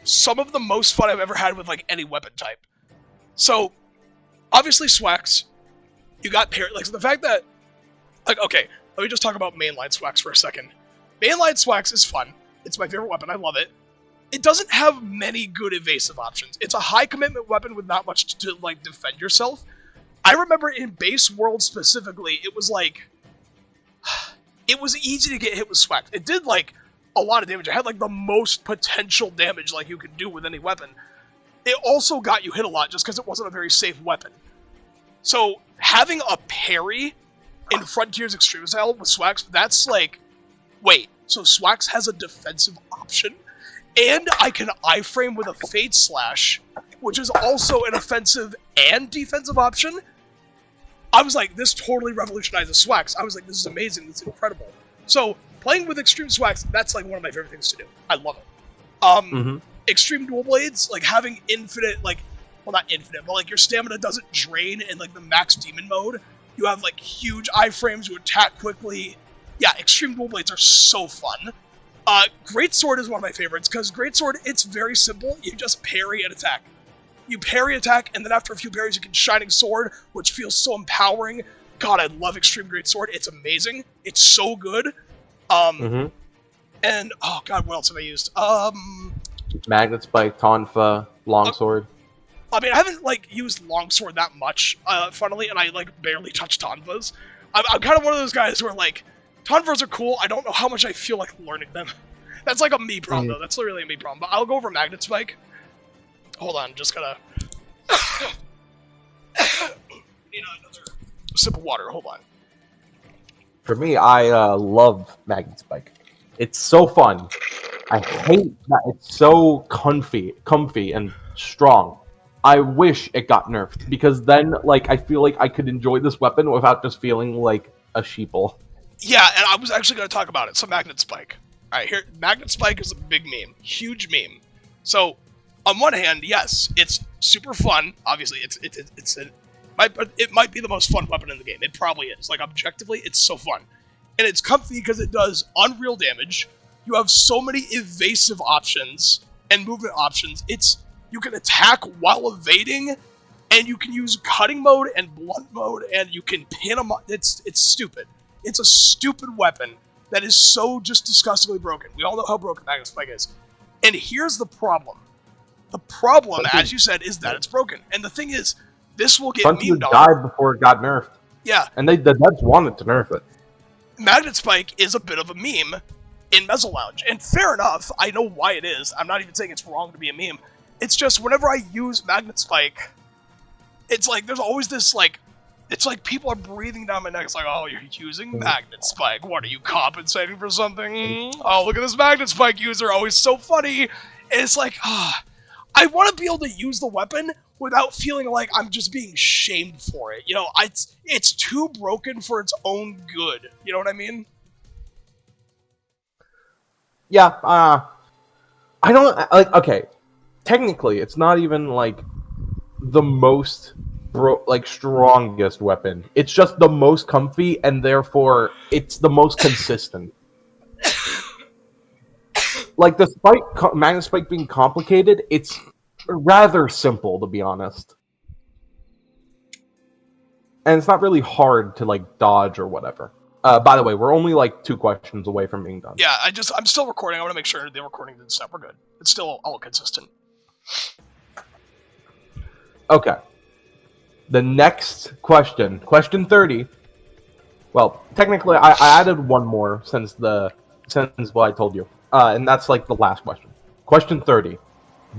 some of the most fun I've ever had with like any weapon type. So, obviously Swax, you got like, so the fact that, like, okay, let me just talk about mainline Swax for a second. Mainline Swax is fun. It's my favorite weapon. I love it. It doesn't have many good evasive options. It's a high commitment weapon with not much to like defend yourself. I remember in base world specifically, it was like, it was easy to get hit with Swax. It did like a lot of damage. It had like the most potential damage like you could do with any weapon. It also got you hit a lot just because it wasn't a very safe weapon. So having a parry in Frontier's Extreme Style with Swax, that's like, wait, so Swax has a defensive option? And I can iframe with a Fate Slash, which is also an offensive and defensive option? I was like, this totally revolutionizes Swax. I was like, this is amazing, this is incredible. So, playing with Extreme Swax, that's like one of my favorite things to do. I love it. Extreme Dual Blades, like having infinite, like, well, not infinite, but like your stamina doesn't drain in like the max demon mode. You have like huge iframes, you attack quickly. Yeah, Extreme Dual Blades are so fun. Greatsword is one of my favorites, because Greatsword, it's very simple. You just parry and attack. You parry, attack, and then after a few parries you can Shining Sword, which feels so empowering. God, I love Extreme Greatsword. It's amazing. It's so good. And, oh god, what else have I used? Magnet Spike, Tonfa, Longsword. I mean, I haven't, like, used Longsword that much, funnily, and I, like, barely touch Tonfas. I'm kind of one of those guys who are like, Tonfas are cool, I don't know how much I feel like learning them. That's like a me problem, though. That's literally a me problem. But I'll go over Magnet Spike. Hold on, just gotta... need another sip of water, hold on. For me, I love Magnet Spike. It's so fun. I hate that it's so comfy and strong. I wish it got nerfed, because then, like, I feel like I could enjoy this weapon without just feeling like a sheeple. Yeah, and I was actually going to talk about it. So Magnet Spike. Alright, here, Magnet Spike is a big meme. Huge meme. So, on one hand, yes, it's super fun. Obviously, it might be the most fun weapon in the game. It probably is. Like, objectively, it's so fun. And it's comfy because it does unreal damage. You have so many evasive options and movement options. You can attack while evading, and you can use cutting mode and blunt mode, and you can pin them. It's stupid. It's a stupid weapon that is so just disgustingly broken. We all know how broken Magnet Spike is. And here's the problem. The problem, as you said, is that it's broken. And the thing is, this will get Frontier memed on. died before it got nerfed. Yeah. And the devs wanted to nerf it. Magnet Spike is a bit of a meme in Mezzo Lounge. And fair enough, I know why it is. I'm not even saying it's wrong to be a meme. It's just, whenever I use Magnet Spike, it's like, there's always this, like, it's like people are breathing down my neck. It's like, oh, you're using Magnet Spike. What, are you compensating for something? Oh, look at this Magnet Spike user. Oh, he's so funny. And it's like, I want to be able to use the weapon without feeling like I'm just being shamed for it. You know, it's too broken for its own good. You know what I mean? Yeah, I don't, like, okay, technically, it's not even, like, the most, strongest weapon. It's just the most comfy, and therefore, it's the most consistent. Like, despite Magnet Spike being complicated, it's rather simple, to be honest. And it's not really hard to, like, dodge or whatever. By the way, we're only, like, 2 questions away from being done. Yeah, I'm still recording. I want to make sure the recording didn't stop. We're good. It's still all consistent. Okay. The next question, question 30. Well, technically, I added one more since what I told you. And that's, like, the last question. Question 30.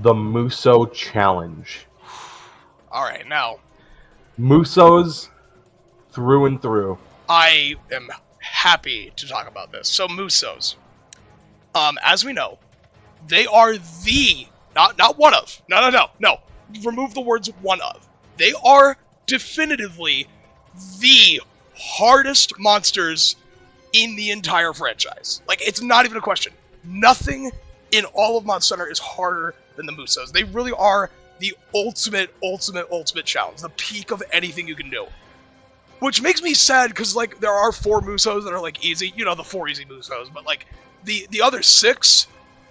The Muso Challenge. Alright, now. Musos through and through. I am happy to talk about this. So, Musos. As we know, they are the... Not one of. No. Remove the words one of. They are definitively the hardest monsters in the entire franchise. Like, it's not even a question. Nothing in all of Monster Hunter is harder than the Musos. They really are the ultimate challenge. The peak of anything you can do. Which makes me sad, because, like, there are 4 Musos that are, like, easy. You know, the 4 easy Musos. But, like, the other 6...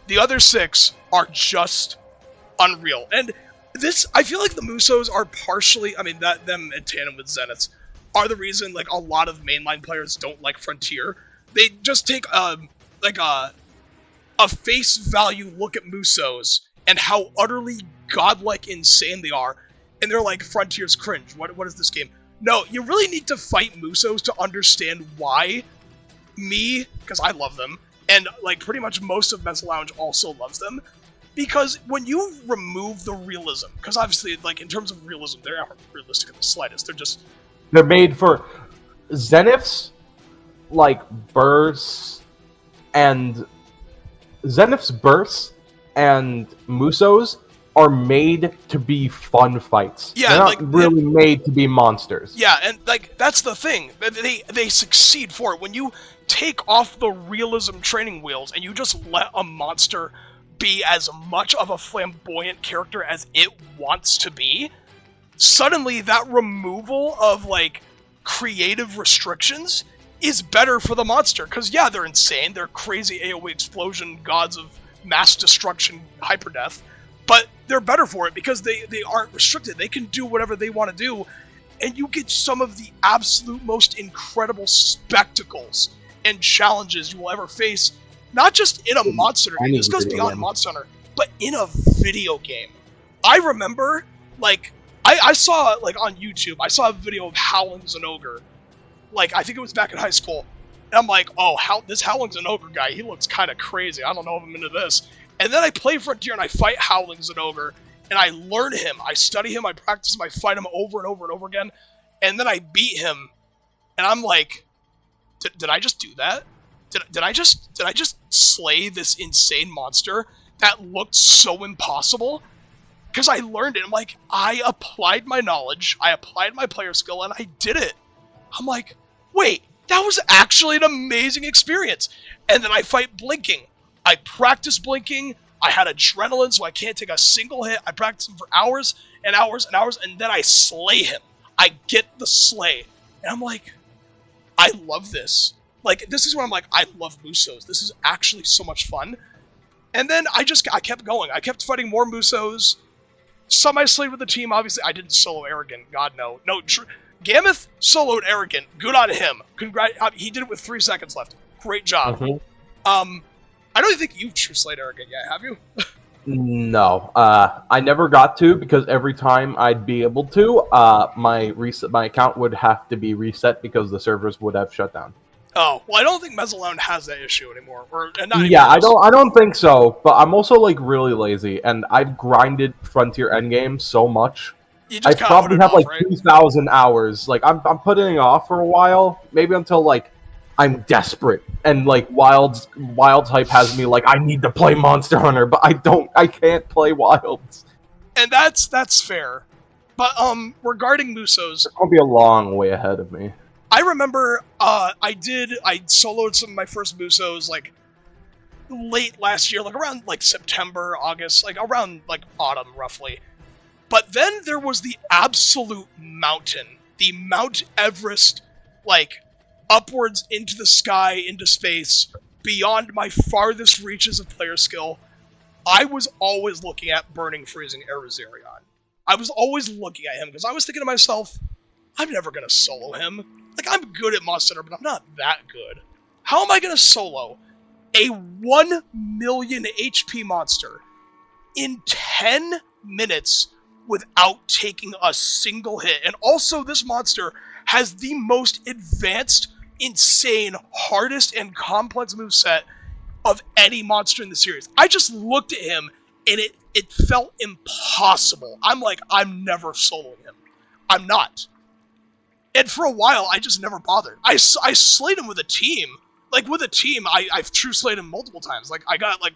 The other 6 are just unreal. And this... I feel like the Musos are partially... I mean, them in tandem with Zeniths are the reason, like, a lot of mainline players don't like Frontier. They just take, a face value look at Musos and how utterly godlike insane they are. And they're like, Frontier's cringe. What is this game? No, you really need to fight Musos to understand why me, because I love them, and like pretty much most of Mezzo Lounge also loves them, because when you remove the realism, because obviously, like, in terms of realism, they aren't realistic in the slightest, They're made for... Zeniths, like, bursts, and... Zenith's bursts and Musos are made to be fun fights. Yeah, they're not like, really made to be monsters. Yeah, and like that's the thing. They succeed for it. When you take off the realism training wheels and you just let a monster be as much of a flamboyant character as it wants to be, suddenly that removal of like creative restrictions is better for the monster. Because yeah, they're insane. They're crazy AoE explosion gods of mass destruction, hyperdeath. But they're better for it because they aren't restricted. They can do whatever they want to do, and you get some of the absolute most incredible spectacles and challenges you will ever face, not just in a Monster Hunter game. This goes beyond Monster Hunter, but in a video game. I remember Like, I saw, like, on YouTube, I saw a video of Howling's an Ogre. Like, I think it was back in high school. And I'm like, oh, this Howling's an Ogre guy, he looks kind of crazy. I don't know if I'm into this. And then I play Frontier and I fight Howling's an Ogre. And I learn him, I study him, I practice him, I fight him over and over and over again. And then I beat him. And I'm like, did I just do that? Did I just slay this insane monster that looked so impossible? Because I learned it. I'm like, I applied my knowledge, I applied my player skill, and I did it. I'm like, wait, that was actually an amazing experience. And then I fight Blinking. I practice Blinking. I had adrenaline, so I can't take a single hit. I practice him for hours and hours and hours, and then I slay him. I get the slay. And I'm like, I love this. Like, this is where I'm like, I love Musos. This is actually so much fun. And then I kept going. I kept fighting more Musos. Some I slayed with the team. Obviously, I didn't solo Arrogant. God, no. No, Gameth soloed Arrogant. Good on him. He did it with 3 seconds left. Great job. Mm-hmm. I don't think you've true slayed Arrogant yet, have you? No, I never got to, because every time I'd be able to, my account would have to be reset because the servers would have shut down. Oh, well, I don't think Mezzalone has that issue anymore. Yeah, I don't think so. But I'm also like really lazy, and I've grinded Frontier Endgame so much. I probably have like 2,000 hours. Like I'm putting it off for a while, maybe until like I'm desperate, and like Wilds hype has me like I need to play Monster Hunter, but I can't play Wilds. And that's fair. But regarding Musos, it's gonna be a long way ahead of me. I remember I soloed some of my first Musos like late last year, like around like September, August, like around like autumn roughly. But then there was the absolute mountain, the Mount Everest, like upwards into the sky, into space, beyond my farthest reaches of player skill. I was always looking at Burning Freezing Erizarion. I was always looking at him because I was thinking to myself, I'm never going to solo him. Like, I'm good at Monster Hunter, but I'm not that good. How am I going to solo a 1 million HP monster in 10 minutes without taking a single hit? And also, this monster has the most advanced, insane, hardest, and complex moveset of any monster in the series. I just looked at him, and it felt impossible. I'm like, I'm never soloing him. I'm not. And for a while, I just never bothered. I slayed him with a team. Like, with a team, I've true slayed him multiple times. Like, I got, like,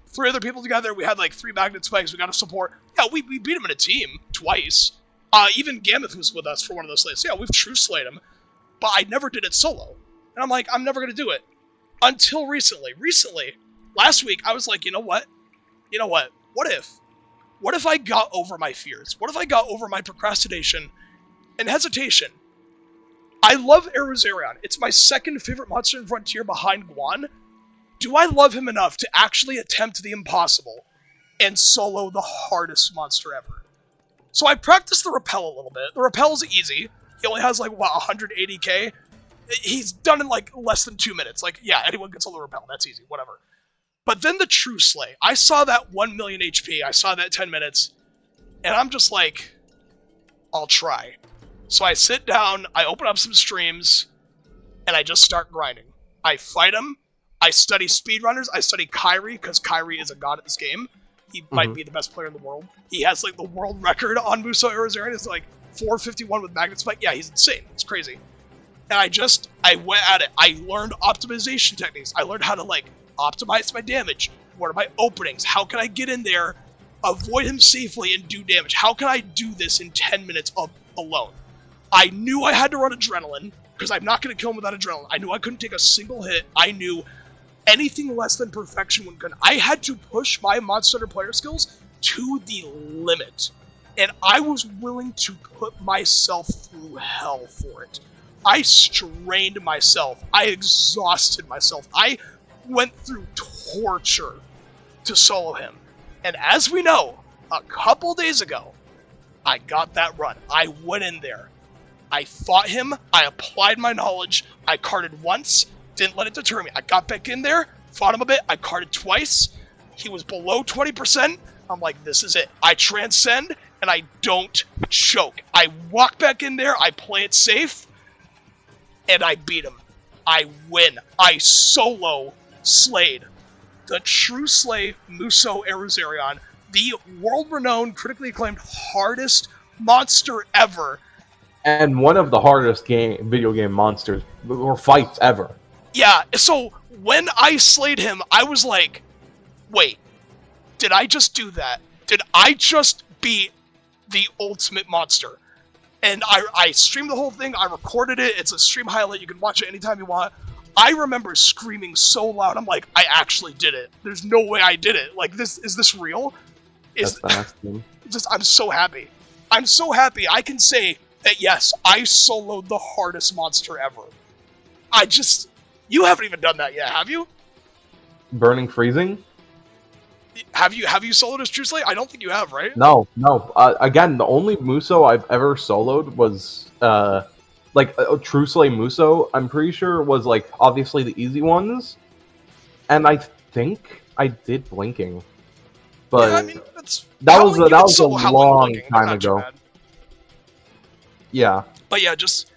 3 other people together. We had, like, 3 magnet spikes. We got a support. Yeah, we beat him in a team twice. Even Gameth was with us for one of those slays. Yeah, we've true slayed him. But I never did it solo. And I'm like, I'm never going to do it. Until recently. Recently, last week, I was like, you know what? What if I got over my fears? What if I got over my procrastination and hesitation? I love Erizarion. It's my second favorite monster in Frontier behind Guan. Do I love him enough to actually attempt the impossible and solo the hardest monster ever? So I practiced the Repel a little bit. The Repel's easy. He only has like, what, 180k? He's done in like less than 2 minutes. Like, yeah, anyone can solo the Repel. That's easy, whatever. But then the True Slay. I saw that 1 million HP. I saw that 10 minutes. And I'm just like, I'll try. So I sit down, I open up some streams, and I just start grinding. I fight him, I study speedrunners, I study Kyrie, because Kyrie is a god at this game. He might be the best player in the world. He has, like, the world record on Muso Erizarion. It's, like, 451 with Magnet Spike. Yeah, he's insane. It's crazy. And I went at it. I learned optimization techniques. I learned how to, like, optimize my damage. What are my openings? How can I get in there, avoid him safely, and do damage? How can I do this in 10 minutes alone? I knew I had to run Adrenaline, because I'm not going to kill him without Adrenaline. I knew I couldn't take a single hit. I knew anything less than perfection wouldn't good. I had to push my Monster Hunter player skills to the limit. And I was willing to put myself through hell for it. I strained myself. I exhausted myself. I went through torture to solo him. And as we know, a couple days ago, I got that run. I went in there. I fought him, I applied my knowledge, I carded once, didn't let it deter me. I got back in there, fought him a bit, I carded twice, he was below 20%, I'm like, this is it. I transcend, and I don't choke. I walk back in there, I play it safe, and I beat him. I win. I solo slayed the true slay Muso Eruzerion, the world-renowned, critically acclaimed, hardest monster ever. And one of the hardest video game monsters or fights ever. Yeah, so when I slayed him, I was like, wait, did I just do that? Did I just beat the ultimate monster? And I streamed the whole thing, I recorded it, it's a stream highlight, you can watch it anytime you want. I remember screaming so loud, I'm like, I actually did it. There's no way I did it. Like, is this real? That's fast, dude. I'm so happy. I'm so happy I can say that, yes, I soloed the hardest monster ever. You haven't even done that yet, have you? Burning Freezing? Have you soloed as True Slay? I don't think you have, right? No. Again, the only Muso I've ever soloed was True Slay Muso. I'm pretty sure was like obviously the easy ones, and I think I did Blinking, but yeah, I mean, that was a long time ago. Yeah, but yeah, just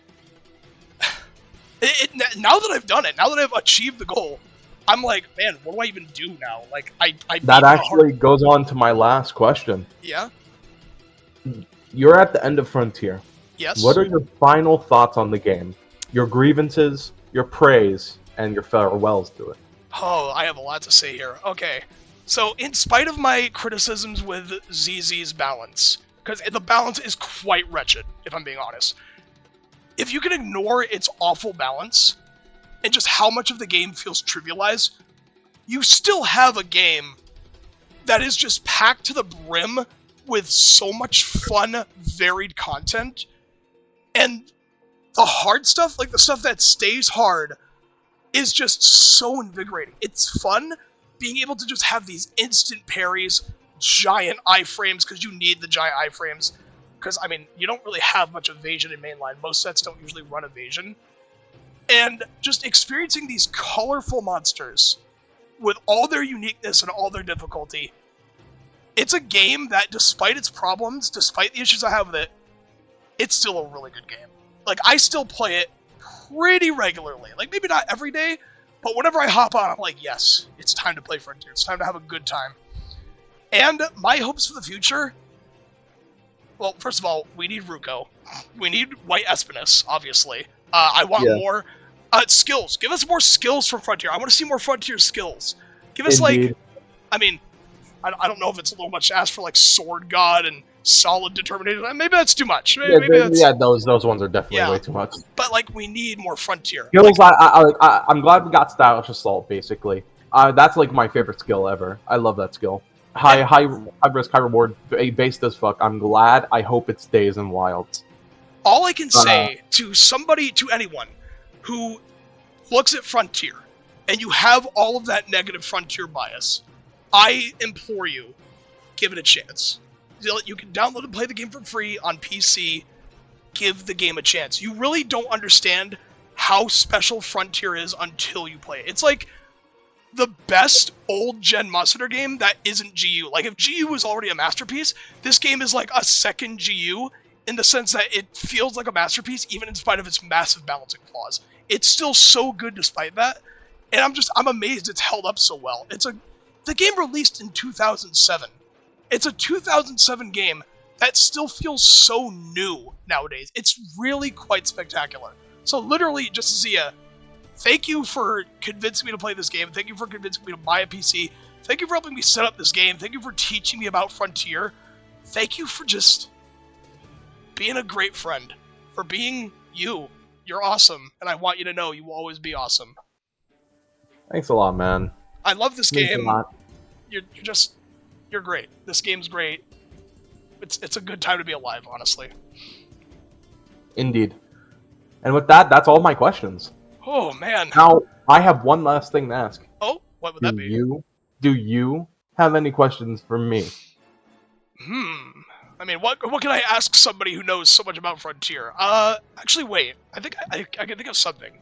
now that I've done it, now that I've achieved the goal, I'm like, man, what do I even do now? Like, I that actually goes on to my last question. Yeah. You're at the end of Frontier. Yes. What are your final thoughts on the game? Your grievances, your praise, and your farewells to it. Oh, I have a lot to say here. Okay. So, in spite of my criticisms with ZZ's balance, because the balance is quite wretched, if I'm being honest. If you can ignore its awful balance, and just how much of the game feels trivialized, you still have a game that is just packed to the brim with so much fun, varied content. And the hard stuff, like the stuff that stays hard, is just so invigorating. It's fun being able to just have these instant parries, giant iframes, because you need the giant iframes. Because, I mean, you don't really have much evasion in mainline. Most sets don't usually run evasion. And just experiencing these colorful monsters with all their uniqueness and all their difficulty. It's a game that, despite its problems, despite the issues I have with it, it's still a really good game. Like, I still play it pretty regularly. Like, maybe not every day, but whenever I hop on, I'm like, yes, it's time to play Frontier. It's time to have a good time. And my hopes for the future... Well, first of all, we need Ruko. We need White Espinus, obviously. I want more skills. Give us more skills from Frontier. I want to see more Frontier skills. Give us, Indeed. I mean, I don't know if it's a little much to ask for, Sword God and Solid Determination. Maybe that's too much. Those ones are definitely way too much. But, we need more Frontier. Skills, I'm glad we got Stylish Assault, basically. That's, my favorite skill ever. I love that skill. High risk, high reward, based as fuck. I'm glad. I hope it stays in Wilds. All I can say to anyone who looks at Frontier, and you have all of that negative Frontier bias, I implore you, give it a chance. You can download and play the game for free on PC. Give the game a chance. You really don't understand how special Frontier is until you play it. It's like the best old-gen Monster Hunter game that isn't GU. Like, if GU was already a masterpiece, this game is like a second GU, in the sense that it feels like a masterpiece, even in spite of its massive balancing flaws. It's still so good despite that, and I'm amazed it's held up so well. The game released in 2007. It's a 2007 game that still feels so new nowadays. It's really quite spectacular. So literally, just Zija, thank you for convincing me to play this game. Thank you for convincing me to buy a PC. Thank you for helping me set up this game. Thank you for teaching me about Frontier. Thank you for just being a great friend. For being you. You're awesome, and I want you to know you will always be awesome. Thanks a lot, man. I love this Thanks game. a lot. You're great. This game's great. It's a good time to be alive, honestly. Indeed. And with that, that's all my questions. Oh, man. Now, I have one last thing to ask. Oh, what would that be? Do you have any questions for me? I mean, what can I ask somebody who knows so much about Frontier? Actually, wait. I think I can think of something.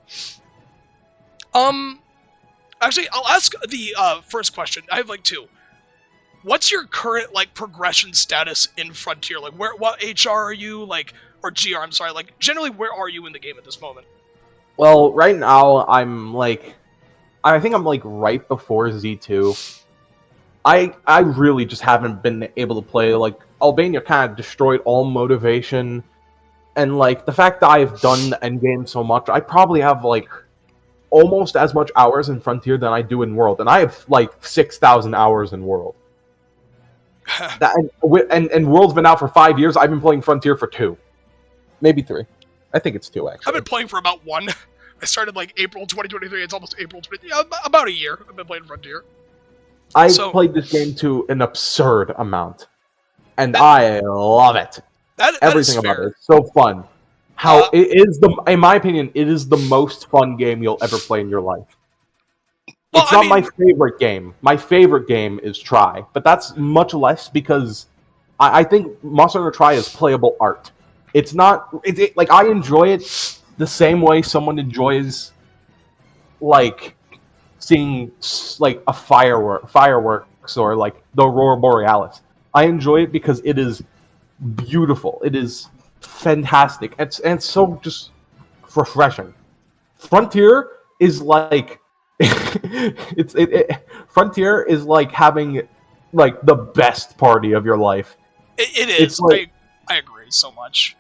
Actually, I'll ask the first question. I have two. what's your current like progression status in Frontier? Like, what HR are you like, or GR? I'm sorry. Like, generally, where are you in the game at this moment? Well, right now I'm like, I think I'm like right before Z2. I really just haven't been able to play. Like, Albania kind of destroyed all motivation, and like the fact that I've done the endgame so much, I probably have like almost as much hours in Frontier than I do in World, and I have like 6,000 hours in World. And World's been out for 5 years. I've been playing Frontier for 2, maybe 3. I think it's 2 actually. I've been playing for about 1. I started like April 2023. It's almost April 20. Yeah, about a year. I've been playing Frontier. I've played this game to an absurd amount, and I love it. Everything about it. It's so fun. How it is in my opinion, it is the most fun game you'll ever play in your life. Well, it's not my favorite game. My favorite game is Try, but that's much less because I think Monster Hunter Try is playable art. It's not. Like I enjoy it the same way someone enjoys like seeing like a fireworks or like the Aurora Borealis. I enjoy it because it is beautiful. It is fantastic. And so just refreshing. Frontier is like Frontier is like having like the best party of your life. It is. Like, I agree so much.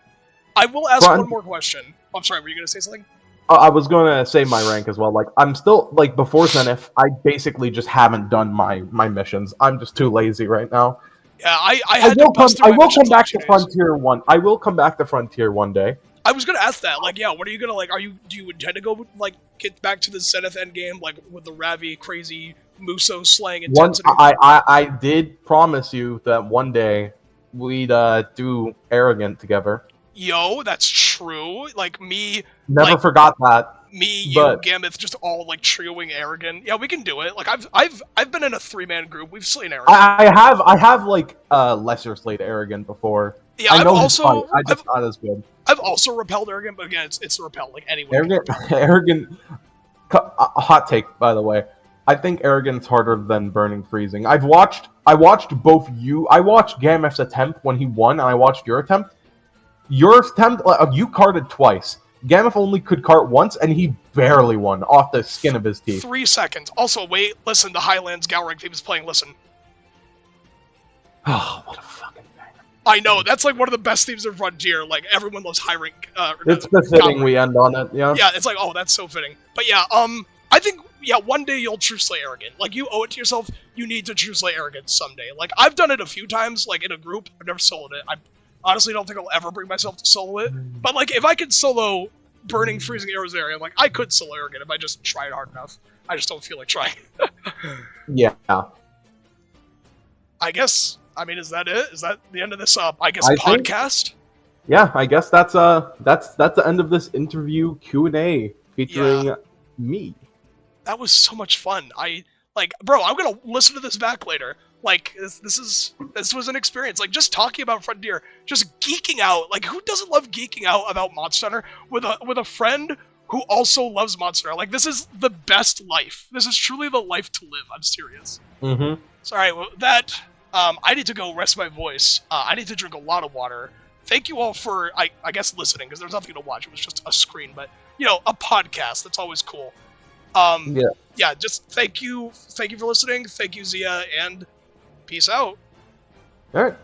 I will ask one more question. I'm sorry, were you going to say something? I was going to say my rank as well. Like, I'm still, like, before Zenith, I basically just haven't done my missions. I'm just too lazy right now. Yeah, I will come back to Frontier one. I will come back to Frontier one day. I was going to ask that. Like, yeah, what are you going to, like, do you intend to go, like, get back to the Zenith endgame, like, with the Ravi crazy Muso slang intensity? I did promise you that one day we'd do Arrogant together. Yo, that's true. Like, me... Never forgot that. Me, you, Gameth, just all, like, trioing Arrogant. Yeah, we can do it. Like, I've been in a 3-man group. We've slain Arrogant. I have like, lesser slayed Arrogant before. Yeah, I know also... I just not as good. I've also repelled Arrogant, but again, it's repel, like, anyway. Arrogant... hot take, by the way. I think Arrogant's harder than Burning Freezing. I watched both you... I watched Gameth's attempt when he won, and I watched your attempt. Your attempt, you carded twice. Gameth only could cart once, and he barely won off the skin of his teeth. 3 seconds. Also, wait, listen, the Highlands Galrank theme is playing, listen. Oh, what a fucking banger. I know, that's like one of the best themes in Frontier. Like, everyone loves high rank. It's befitting we end on it, yeah. Yeah, it's like, oh, that's so fitting. But yeah, I think, yeah, one day you'll true slay Arrogant. Like, you owe it to yourself, you need to true slay Arrogant someday. Like, I've done it a few times, like, in a group. I've never soloed it. I honestly don't think I'll ever bring myself to solo it. But, like, if I could solo Burning Freezing Arrows area, like, I could solo Arrogant if I just tried hard enough. I just don't feel like trying. Yeah. I guess, I mean, is that it? Is that the end of this, podcast? Yeah, I guess that's the end of this interview Q&A featuring me. That was so much fun. Bro, I'm gonna listen to this back later. Like, this was an experience. Like, just talking about Frontier, just geeking out. Like, who doesn't love geeking out about Monster Hunter with a friend who also loves Monster Hunter? Like, this is the best life. This is truly the life to live. I'm serious. Mm-hmm. Sorry, well, that, I need to go rest my voice. I need to drink a lot of water. Thank you all for, I guess, listening, because there's nothing to watch. It was just a screen, but, you know, a podcast. That's always cool. Yeah, just thank you for listening. Thank you, Zija, and peace out. All right.